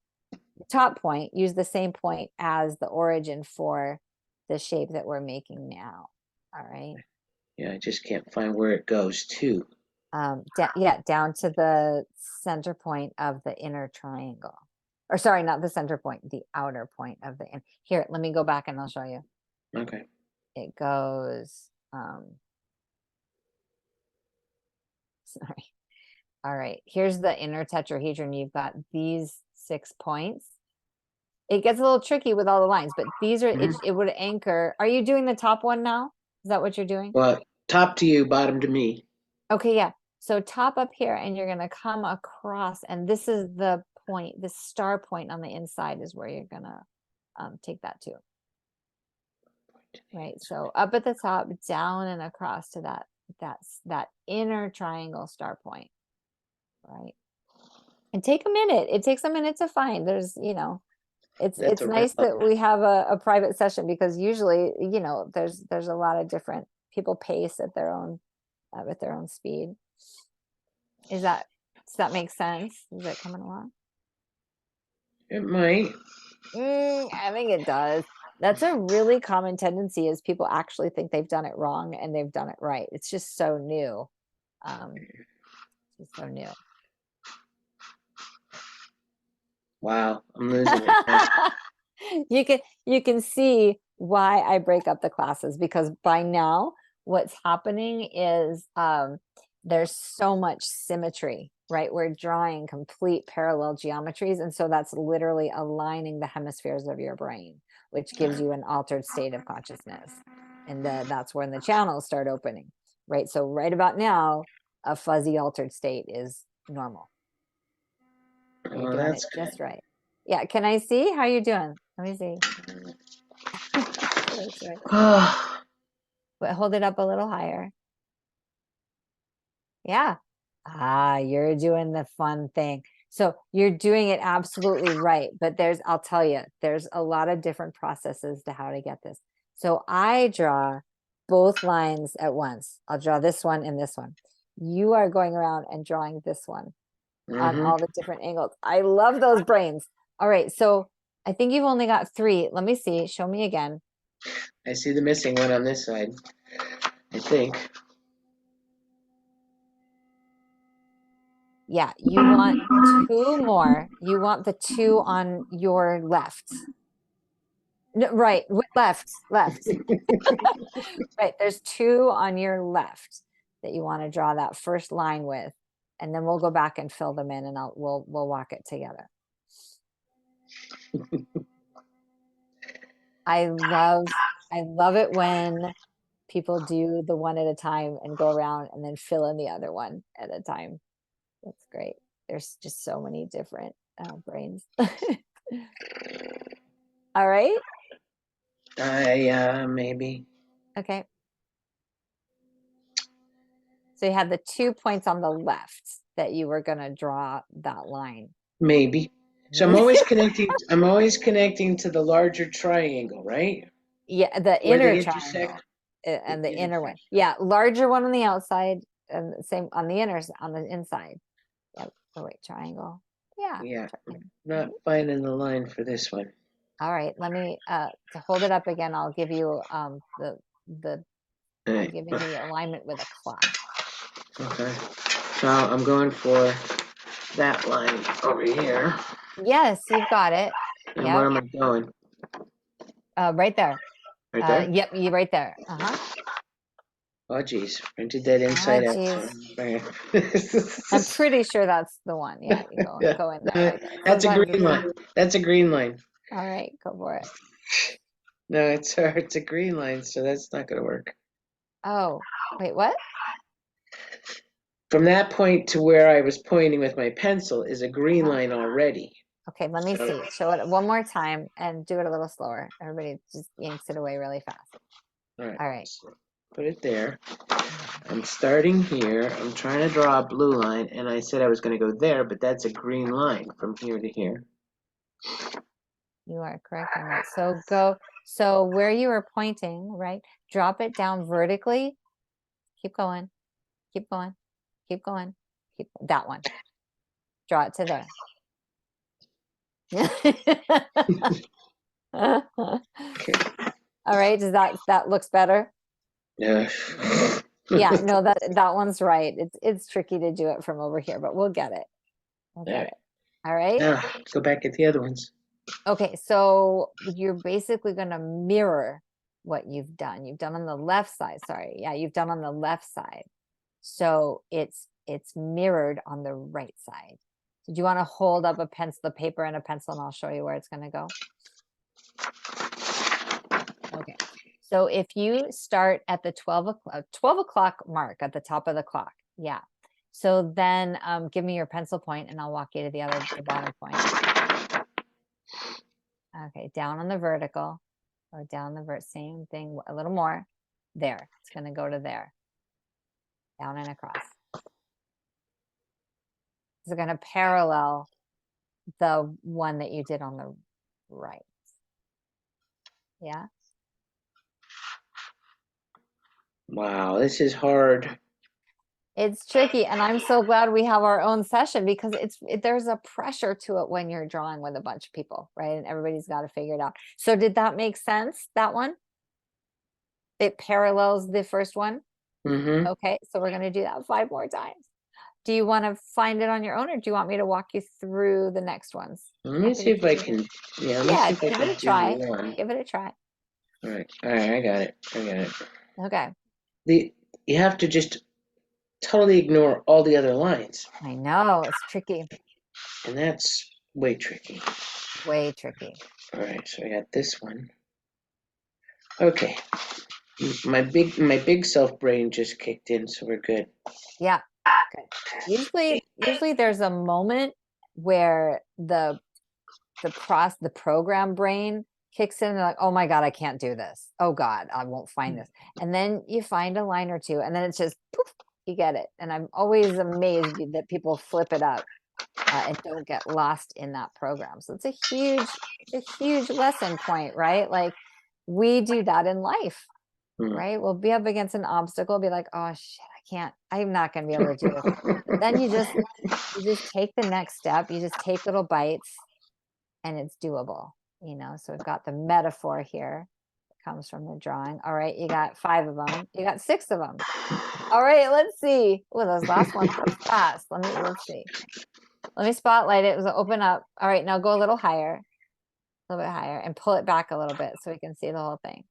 top point, use the same point as the origin for the shape that we're making now. All right. Yeah, I just can't find where it goes to. Yeah, down to the center point of the inner triangle. Or sorry, not the center point, the outer point of the in. Here, let me go back and I'll show you. Okay. It goes, sorry. All right, here's the inner tetrahedron. You've got these 6 points. It gets a little tricky with all the lines, but these are, Mhm. it would anchor. Are you doing the top one now? Is that what you're doing? Well, top to you, bottom to me. Okay, yeah. So top up here, and you're gonna come across, and this is the point, the star point on the inside is where you're gonna take that to. Right. So up at the top, down and across to that inner triangle star point. Right. And take a minute. It takes a minute to find. There's, That's it's a nice round. that we have a private session, because usually, there's a lot of different people pace at their own speed. Does that make sense? Is it coming along? It might. I think it does. That's a really common tendency, is people actually think they've done it wrong and they've done it right. It's just so new. Just so new. Wow, I'm losing it now. You can see why I break up the classes, because by now what's happening is there's so much symmetry, right? We're drawing complete parallel geometries, and so that's literally aligning the hemispheres of your brain, which gives you an altered state of consciousness. And that's when the channels start opening, right? So right about now, a fuzzy altered state is normal. You're Well, doing it that's good. just right. Yeah, can I see how you're doing? Let me see. That's right. But hold it up a little higher. Yeah. You're doing the fun thing. So you're doing it absolutely right. But I'll tell you, there's a lot of different processes to how to get this. So I draw both lines at once. I'll draw this one and this one. You are going around and drawing this one on Hmm. all the different angles. I love those brains. All right. So I think you've only got 3. Let me see. Show me again. I see the missing one on this side, I think. Yeah, you want 2 more. You want the 2 on your left. No, right, left. Right, there's 2 on your left that you want to draw that first line with, and then we'll go back and fill them in, and we'll walk it together. I love it when people do the one at a time and go around and then fill in the other one at a time. That's great. There's just so many different brains. All right. Maybe. Okay. So you had the 2 points on the left that you were going to draw that line. Maybe. So I'm always connecting. I'm always connecting to the larger triangle, right? Yeah, the Where inner they triangle intersect. and the The inner one. intersection. Yeah, larger one on the outside and the same on the inside. Yep. Oh wait, triangle. Yeah. Yeah, Triangle. not Mhm. finding the line for this one. All right, let me to hold it up again. I'll give you the All I'll right. give you the alignment with a clock. Okay. So I'm going for that line over here. Yes, you've got it. And where Yep. am I going? Right there. Right there? Yep, you right there. Uh-huh. Oh, geez. I did that Oh, inside out. geez. Okay. I'm pretty sure that's the one. Yeah, you Yeah. go in there. Okay. That's a Sometimes green it's, line. That's a green line. all right, go for it. No, it's a green line, so that's not gonna work. Oh, wait, what? From that point to where I was pointing with my pencil is a green Uh-huh. line already. Okay, let me So, see. Show it one more time and do it a little slower. Everybody just yanks it away really fast. all right. All right. So put it there. Okay. I'm starting here. I'm trying to draw a blue line, and I said I was going to go there, but that's a green line from here to here. You are correct on that. So go, so where you were pointing, right? Drop it down vertically. Keep going, keep going, keep going, keep that one. Draw it to there. Okay. All right, does that looks better? Yeah. Yeah, no, that one's right. It's tricky to do it from over here, but we'll get it. We'll All get right. it. All right. Now let's go back at the other ones. Okay, so you're basically going to mirror what you've done. You've done on the left side. Sorry. Yeah, you've done on the left side. So it's mirrored on the right side. Did you want to hold up a pencil, the paper and a pencil, and I'll show you where it's going to go? Okay. So if you start at the 12 o'clock mark at the top of the clock. Yeah. So then give me your pencil point and I'll walk you to the bottom point. Okay, down on the vertical, or down the same thing, a little more. There, it's going to go to there. Down and across. It's going to parallel the one that you did on the right. Yeah. Wow, this is hard. It's tricky, and I'm so glad we have our own session because there's a pressure to it when you're drawing with a bunch of people, right? And everybody's got to figure it out. So did that make sense, that one? It parallels the first one? Mm-hmm. Okay, so we're going to do that 5 more times. Do you want to find it on your own, or do you want me to walk you through the next ones? Let me see if I can. Yeah, let me see Yeah, if I give it can a try. do one. Give it a try. All right, I got it. I got it. Okay. You have to just totally ignore all the other lines, I know, it's tricky. and that's way tricky. Way tricky. All right, so I got this one. Okay, my big self brain just kicked in, so we're good. Yeah. Okay. Usually there's a moment where the program brain kicks in and like, oh my God, I can't do this. Oh God, I won't find this. And then you find a line or two, and then it's just poof, you get it. And I'm always amazed that people flip it up and don't get lost in that program. So it's a huge lesson point, right? Like we do that in life, Hmm. right? We'll be up against an obstacle, be like, oh shit, I'm not gonna be able to do this. But then you just take the next step, you just take little bites and it's doable, So we've got the metaphor here. It comes from the drawing. All right, you got 5 of them. You got 6 of them. All right, let's see. Oh, those last ones were fast. Let's see. Let me spotlight it. Open up. All right, now go a little higher, a little bit higher, and pull it back a little bit so we can see the whole thing.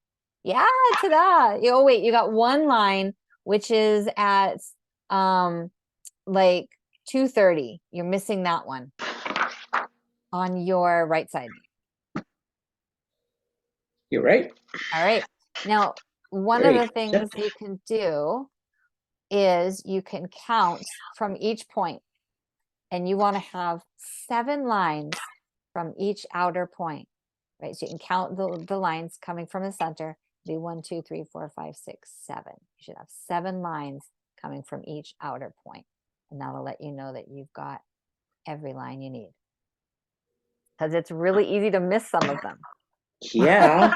Yeah, ta-da. Oh, wait, you got one line, which is at like 2:30. You're missing that one on your right side. You're right. All right. Now, one of Great. the things you can do is you can count from each point, and you want to have 7 lines from each outer point, right? So you can count the lines coming from the center. Be 1, 2, 3, 4, 5, 6, 7. You should have 7 lines coming from each outer point, and that'll let you know that you've got every line you need. Because it's really easy to miss some of them. Yeah.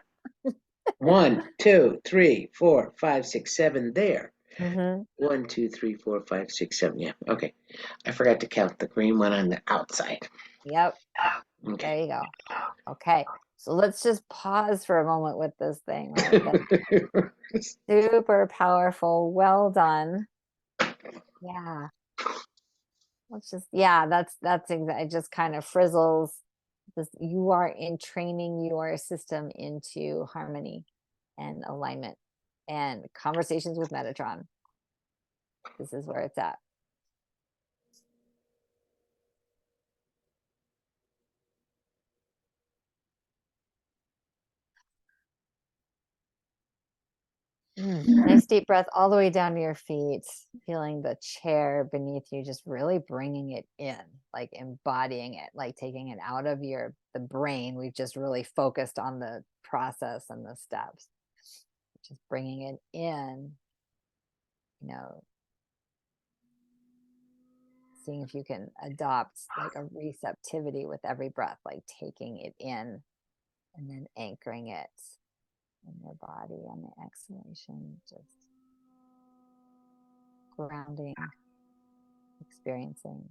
1, 2, 3, 4, 5, 6, 7. There. Mm-hmm. 1, 2, 3, 4, 5, 6, 7. Yeah. Okay. I forgot to count the green one on the outside. Yep. Okay. There you go. Okay. So let's just pause for a moment with this thing, right? Super powerful. Well done. Yeah. Let's just, yeah, that's exactly, it just kind of frizzles this. You are in training your system into harmony and alignment. and Conversations with Metatron. This is where it's at. Nice deep breath all the way down to your feet, feeling the chair beneath you, just really bringing it in, like embodying it, like taking it out of the brain. We've just really focused on the process and the steps, just bringing it in, you know, seeing if you can adopt like a receptivity with every breath, like taking it in and then anchoring it in your body on the exhalation, just grounding, experiencing.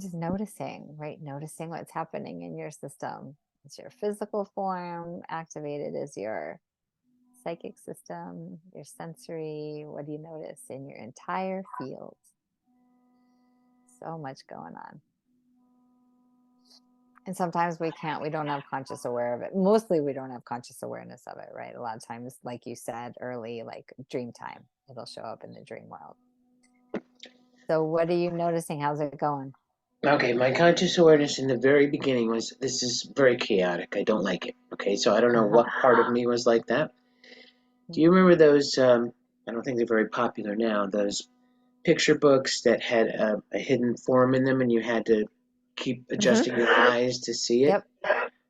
Just noticing, right? Noticing what's happening in your system. Is your physical form activated? Is your psychic system, your sensory? What do you notice in your entire field? So much going on. And sometimes we don't have conscious aware of it. Mostly we don't have conscious awareness of it, right? A lot of times, like you said early, like dream time, it'll show up in the dream world. So what are you noticing? How's it going? Okay, my conscious awareness in the very beginning was this is very chaotic. I don't like it. Okay, so I don't know what part of me was like that. Do you remember those? I don't think they're very popular now. Those picture books that had a hidden form in them, and you had to keep adjusting your eyes to see it. Yep.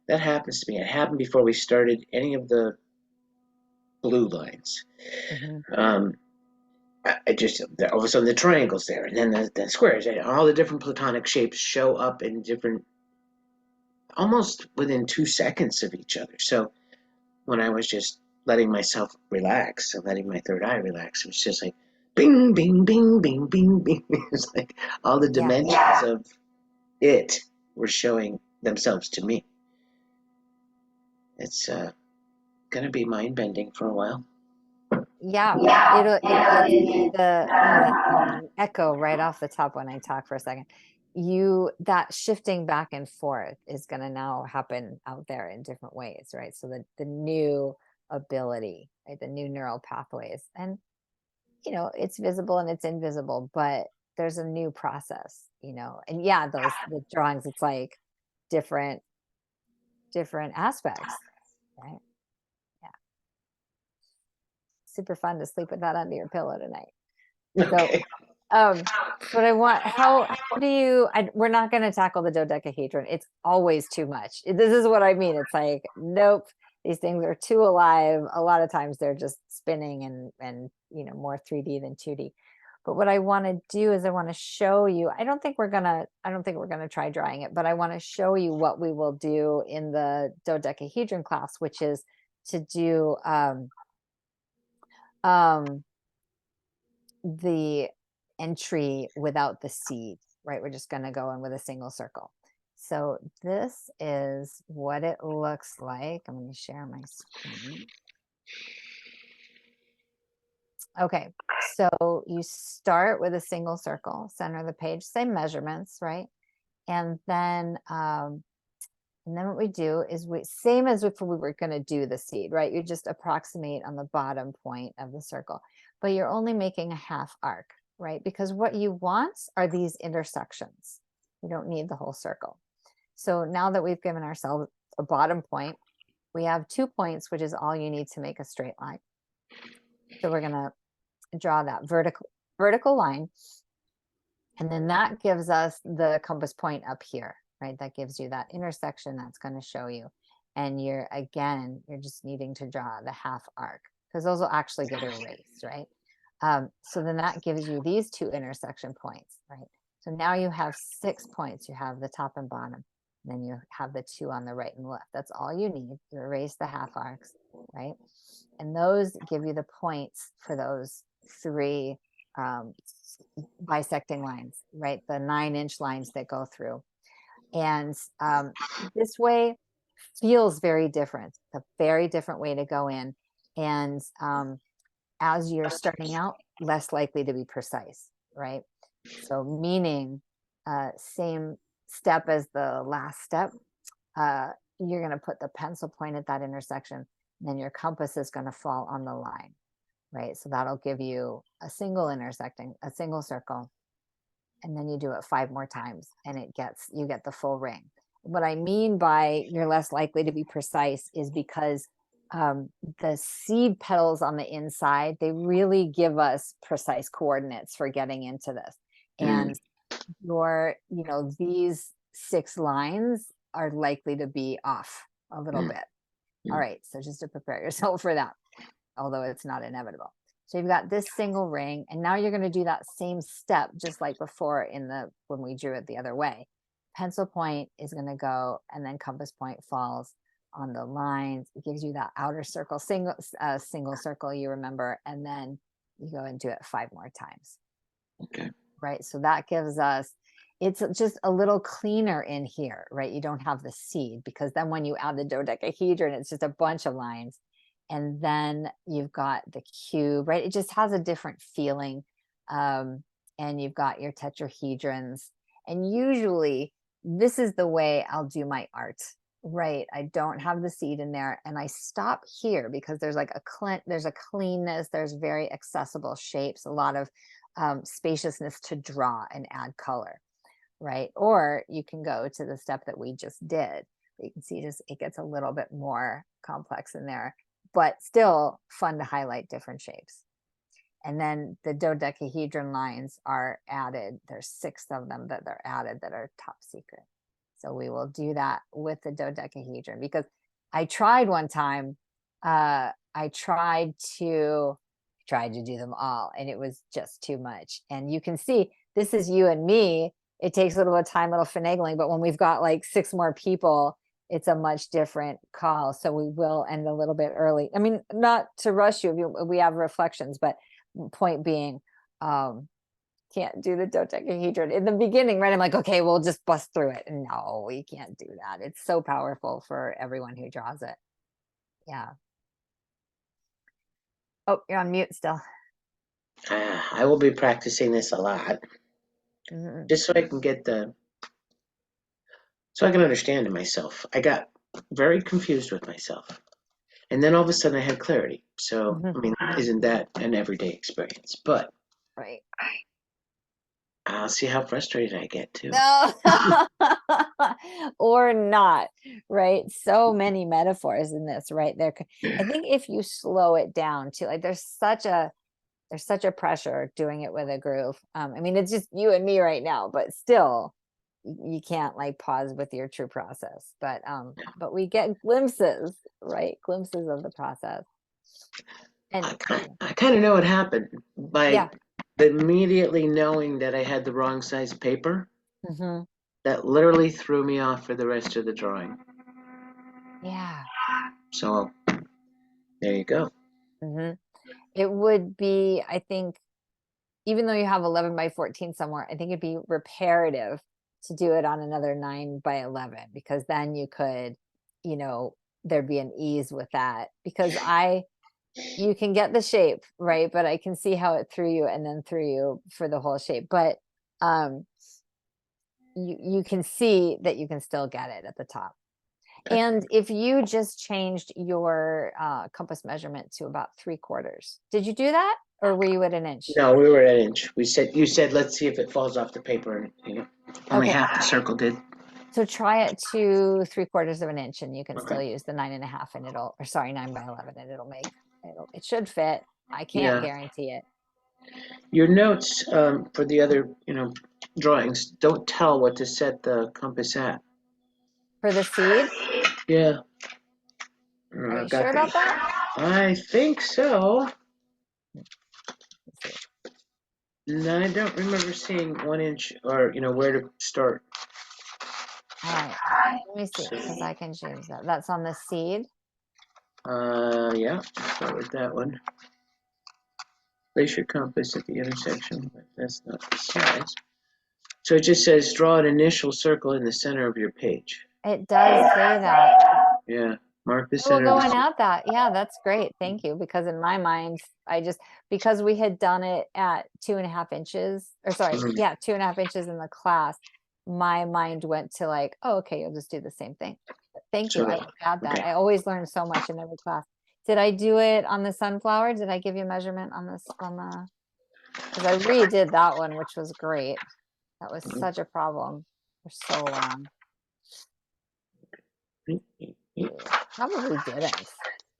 That happens to me. It happened before we started any of the blue lines. Um, I just all of a sudden the triangles there, and then the squares, and all the different platonic shapes show up in different, almost within 2 seconds of each other. So when I was just letting myself relax and letting my third eye relax, it was just like bing, bing, bing, bing, bing, bing. It was like all the dimensions of it were showing themselves to me. It's going to be mind bending for a while. Yeah, it's the what was that echo right off the top when I talk for a second. That shifting back and forth is going to now happen out there in different ways, right? So the new ability, right? The new neural pathways, and it's visible and it's invisible, but there's a new process, and yeah, the drawings, it's like different aspects, right? Super fun to sleep with that under your pillow tonight. So, Okay. but how do we're not going to tackle the dodecahedron. It's always too much. This is what I mean. It's like, nope, these things are too alive. A lot of times they're just spinning and more 3D than 2D. But what I want to do is I want to show you, I don't think we're going to try drawing it, but I want to show you what we will do in the dodecahedron class, which is to do, the entry without the seed, right? We're just going to go in with a single circle. So this is what it looks like. I'm going to share my screen. Okay, so you start with a single circle, center of the page, same measurements, right? And then what we do is same as if we were going to do the seed, right? You just approximate on the bottom point of the circle, but you're only making a half arc, right? Because what you want are these intersections. You don't need the whole circle. So now that we've given ourselves a bottom point, we have 2 points, which is all you need to make a straight line. So we're going to draw that vertical line. And then that gives us the compass point up here, right? That gives you that intersection that's going to show you. And you're just needing to draw the half arc because those will actually get erased, right? So then that gives you these 2 intersection points, right? So now you have 6 points. You have the top and bottom. And then you have the 2 on the right and left. That's all you need to erase the half arcs, right? And those give you the points for those 3 bisecting lines, right? The 9-inch lines that go through. And this way feels very different. It's a very different way to go in. And as you're starting out, less likely to be precise, right? So meaning same step as the last step, you're going to put the pencil point at that intersection, and then your compass is going to fall on the line, right? So that'll give you a single intersecting, a single circle, and then you do it 5 more times, and you get the full ring. What I mean by you're less likely to be precise is because the seed petals on the inside, they really give us precise coordinates for getting into this. Mm, And these 6 lines are likely to be off a little mm, bit. All mm. right, so just to prepare yourself for that, although it's not inevitable. So you've got this single ring, and now you're going to do that same step just like before when we drew it the other way. Pencil point is going to go, and then compass point falls on the lines. It gives you that outer circle, single circle, you remember, and then you go and do it 5 more times. Okay. Right? So that gives us, it's just a little cleaner in here, right? You don't have the seed, because then when you add the dodecahedron, it's just a bunch of lines. And then you've got the cube, right? It just has a different feeling. And you've got your tetrahedrons. And usually this is the way I'll do my art, right? I don't have the seed in there, and I stop here because there's like there's a cleanness, there's very accessible shapes, a lot of spaciousness to draw and add color, right? Or you can go to the step that we just did. You can see just it gets a little bit more complex in there, but still fun to highlight different shapes. And then the dodecahedron lines are added. There's 6 of them that are added that are top secret. So we will do that with the dodecahedron, because I tried one time, I tried to do them all, and it was just too much. And you can see this is you and me. It takes a little bit of time, a little finagling, but when we've got like 6 more people, it's a much different call. So we will end a little bit early. I mean, not to rush you, we have reflections, but point being, can't do the dodecahedron in the beginning, right? I'm like, okay, we'll just bust through it. And no, we can't do that. It's so powerful for everyone who draws it. Yeah. Oh, you're on mute still. I will be practicing this a lot, Mhm. just so I can so I can understand it myself. I got very confused with myself. And then all of a sudden I had clarity. So, Mhm. I mean, isn't that an everyday experience? But Right. I'll see how frustrated I get too. No. Or not, right? So many metaphors in this, right? I think if you slow it down too, like there's such a pressure doing it with a groove. I mean, it's just you and me right now, but still, you can't like pause with your true process. But we get glimpses, right? Glimpses of the process. And I kind of know what happened by yeah. immediately knowing that I had the wrong size paper. Hmm. That literally threw me off for the rest of the drawing. Yeah. So there you go. Hmm. It would be, I think, even though you have 11 by 14 somewhere, I think it'd be reparative to do it on another 9 by 11, because then you could, you know, there'd be an ease with that, because you can get the shape, right? But I can see how it threw you and then threw you for the whole shape. But um, you can see that you can still get it at the top. And if you just changed your compass measurement to about 3/4, did you do that, or were you at an inch? No, we were at inch. You said, let's see if it falls off the paper. And only Okay, half the circle did. so try it to 3/4 of an inch, and you can Okay. still use the 9.5, and or sorry, 9 by 11, and it should fit. I can't Yeah. guarantee it. Your notes for the other, drawings don't tell what to set the compass at. For the seed, Yeah. are you I've sure got about that? that. I think so. Let's see. No, I don't remember seeing 1 inch or where to start. All right, let me see, because I can change that. That's on the seed. Yeah. Start with that one. Place your compass at the intersection, but that's not the size. So it just says draw an initial circle in the center of your page. It does say that. Yeah. Mark the I will center of go the and circle. add that. Yeah, that's great. Thank you. Because in my mind, because we had done it at 2.5 inches, or sorry, Mhm. yeah, 2.5 inches in the class, my mind went to like, oh, okay, you'll just do the same thing. But thank you. So, I will add that. okay. I always learn so much in every class. Did I do it on the sunflower? Did I give you a measurement on this on the, because I redid that one, which was great. That was such a problem for so long. Probably didn't.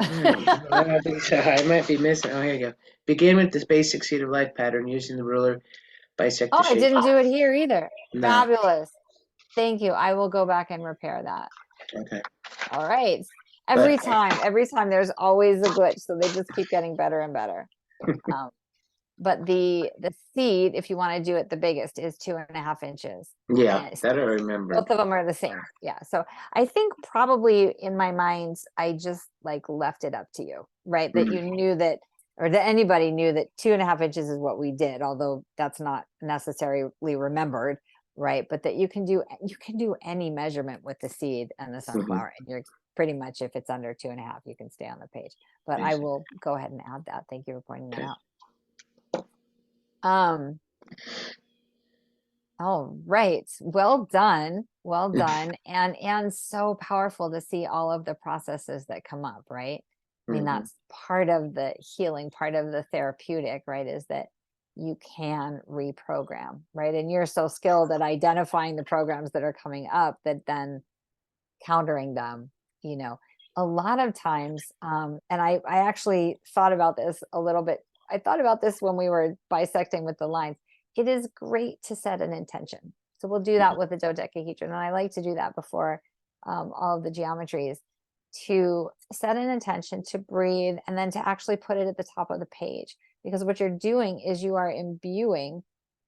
I don't think so. I might be missing. Oh, here you go. Begin with this basic seed of life pattern using the ruler. Bisect Oh, the I shape. didn't do it here either. No. Fabulous. Thank you. I will go back and repair that. Okay. All right. But Every time there's always a glitch, so they just keep getting better and better. Um, but the seed, if you want to do it the biggest, is 2.5 inches. yeah, And that I remember. both of them are the same. Yeah. So I think probably in my mind, I just like left it up to you, right? That you Mm. knew that, or that anybody knew that 2.5 inches is what we did, although that's not necessarily remembered, right? But that you can do any measurement with the seed and the Mhm. sunflower, and you're pretty much, if it's under 2.5, you can stay on the page. But I will go ahead and add that. Thank you for pointing that Okay. out. Um, all right. Well done. Well done. And so powerful to see all of the processes that come up, right? I mean, Mhm. that's part of the healing, part of the therapeutic, right? Is that you can reprogram, right? And you're so skilled at identifying the programs that are coming up that then countering them, you know. A lot of times, and I actually thought about this a little bit. I thought about this when we were bisecting with the lines. It is great to set an intention. So we'll do that with the dodecahedron. And I like to do that before all of the geometries, to set an intention, to breathe, and then to actually put it at the top of the page. Because what you're doing is you are imbuing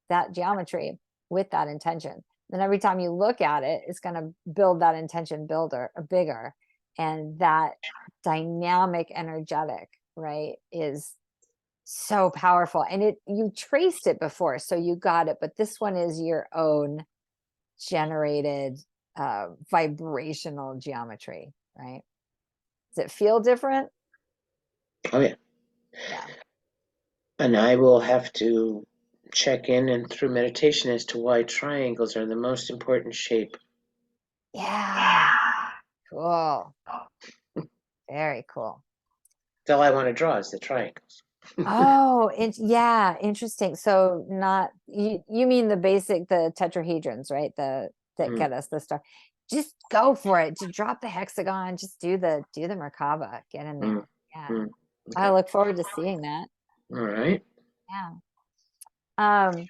that geometry with that intention. Then every time you look at it, it's going to build that intention builder bigger. And that dynamic energetic, right, is so powerful. And you traced it before, so you got it. But this one is your own generated vibrational geometry, right? Does it feel different? Oh yeah. Yeah. And I will have to check in and through meditation as to why triangles are the most important shape. Yeah. Cool. Very cool. That's all I want to draw is the triangles. Oh, yeah, interesting. So not you mean the basic, the tetrahedrons, right? The that Mm, get us the star. Just go for it. Just drop the hexagon. Just do the Merkaba. Get in mm, there. Yeah. mm. I Okay. look forward to seeing that. All right. Yeah. Um,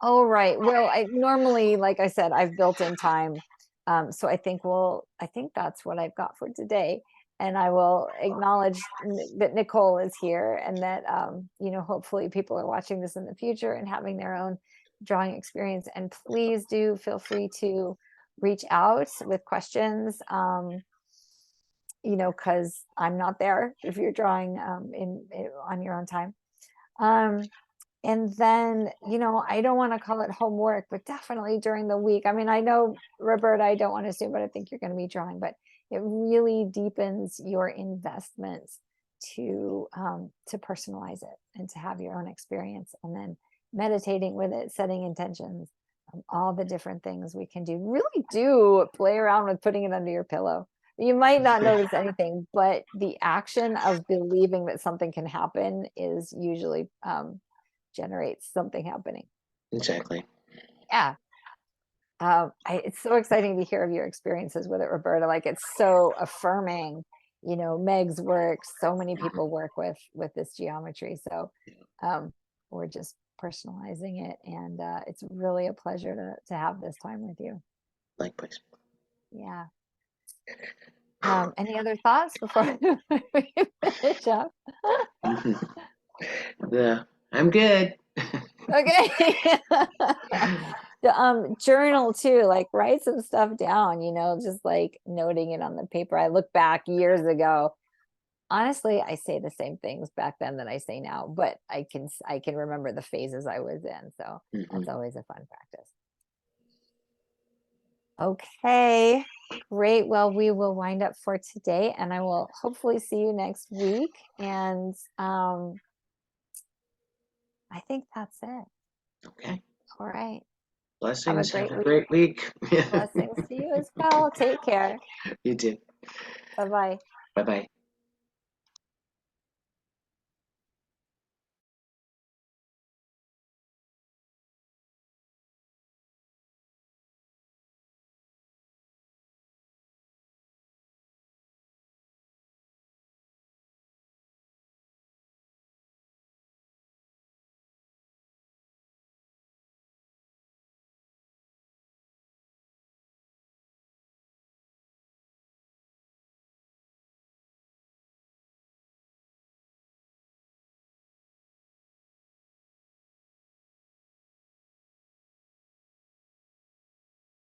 all right. Well, I normally, like I said, I've built in time. So I think that's what I've got for today. And I will acknowledge that Nicole is here, and that, hopefully people are watching this in the future and having their own drawing experience. And please do feel free to reach out with questions, because I'm not there if you're drawing on your own time. Um, and then, I don't want to call it homework, but definitely during the week. I mean, I know, Roberta, I don't want to assume, but I think you're going to be drawing, but it really deepens your investment to personalize it and to have your own experience, and then meditating with it, setting intentions, all the different things we can do. Really do play around with putting it under your pillow. You might not notice anything, but the action of believing that something can happen is usually generates something happening. Exactly. Yeah. It's so exciting to hear of your experiences with it, Roberta. Like, it's so affirming. Meg's work, so many people work with this geometry. So we're just personalizing it, and it's really a pleasure to have this time with you. Likewise. Yeah. Any other thoughts before we finish up? Mhm. I'm good. Okay. Journal too, like write some stuff down, just like noting it on the paper. I look back years ago. Honestly, I say the same things back then that I say now, but I can remember the phases I was in. So Mhm. that's always a fun practice. Okay. Great. Well, we will wind up for today, and I will hopefully see you next week. And I think that's it. Okay. All right. Have a Blessings. Have great a week. great week. Blessings to you as well. Take care. You too. Bye bye. Bye bye.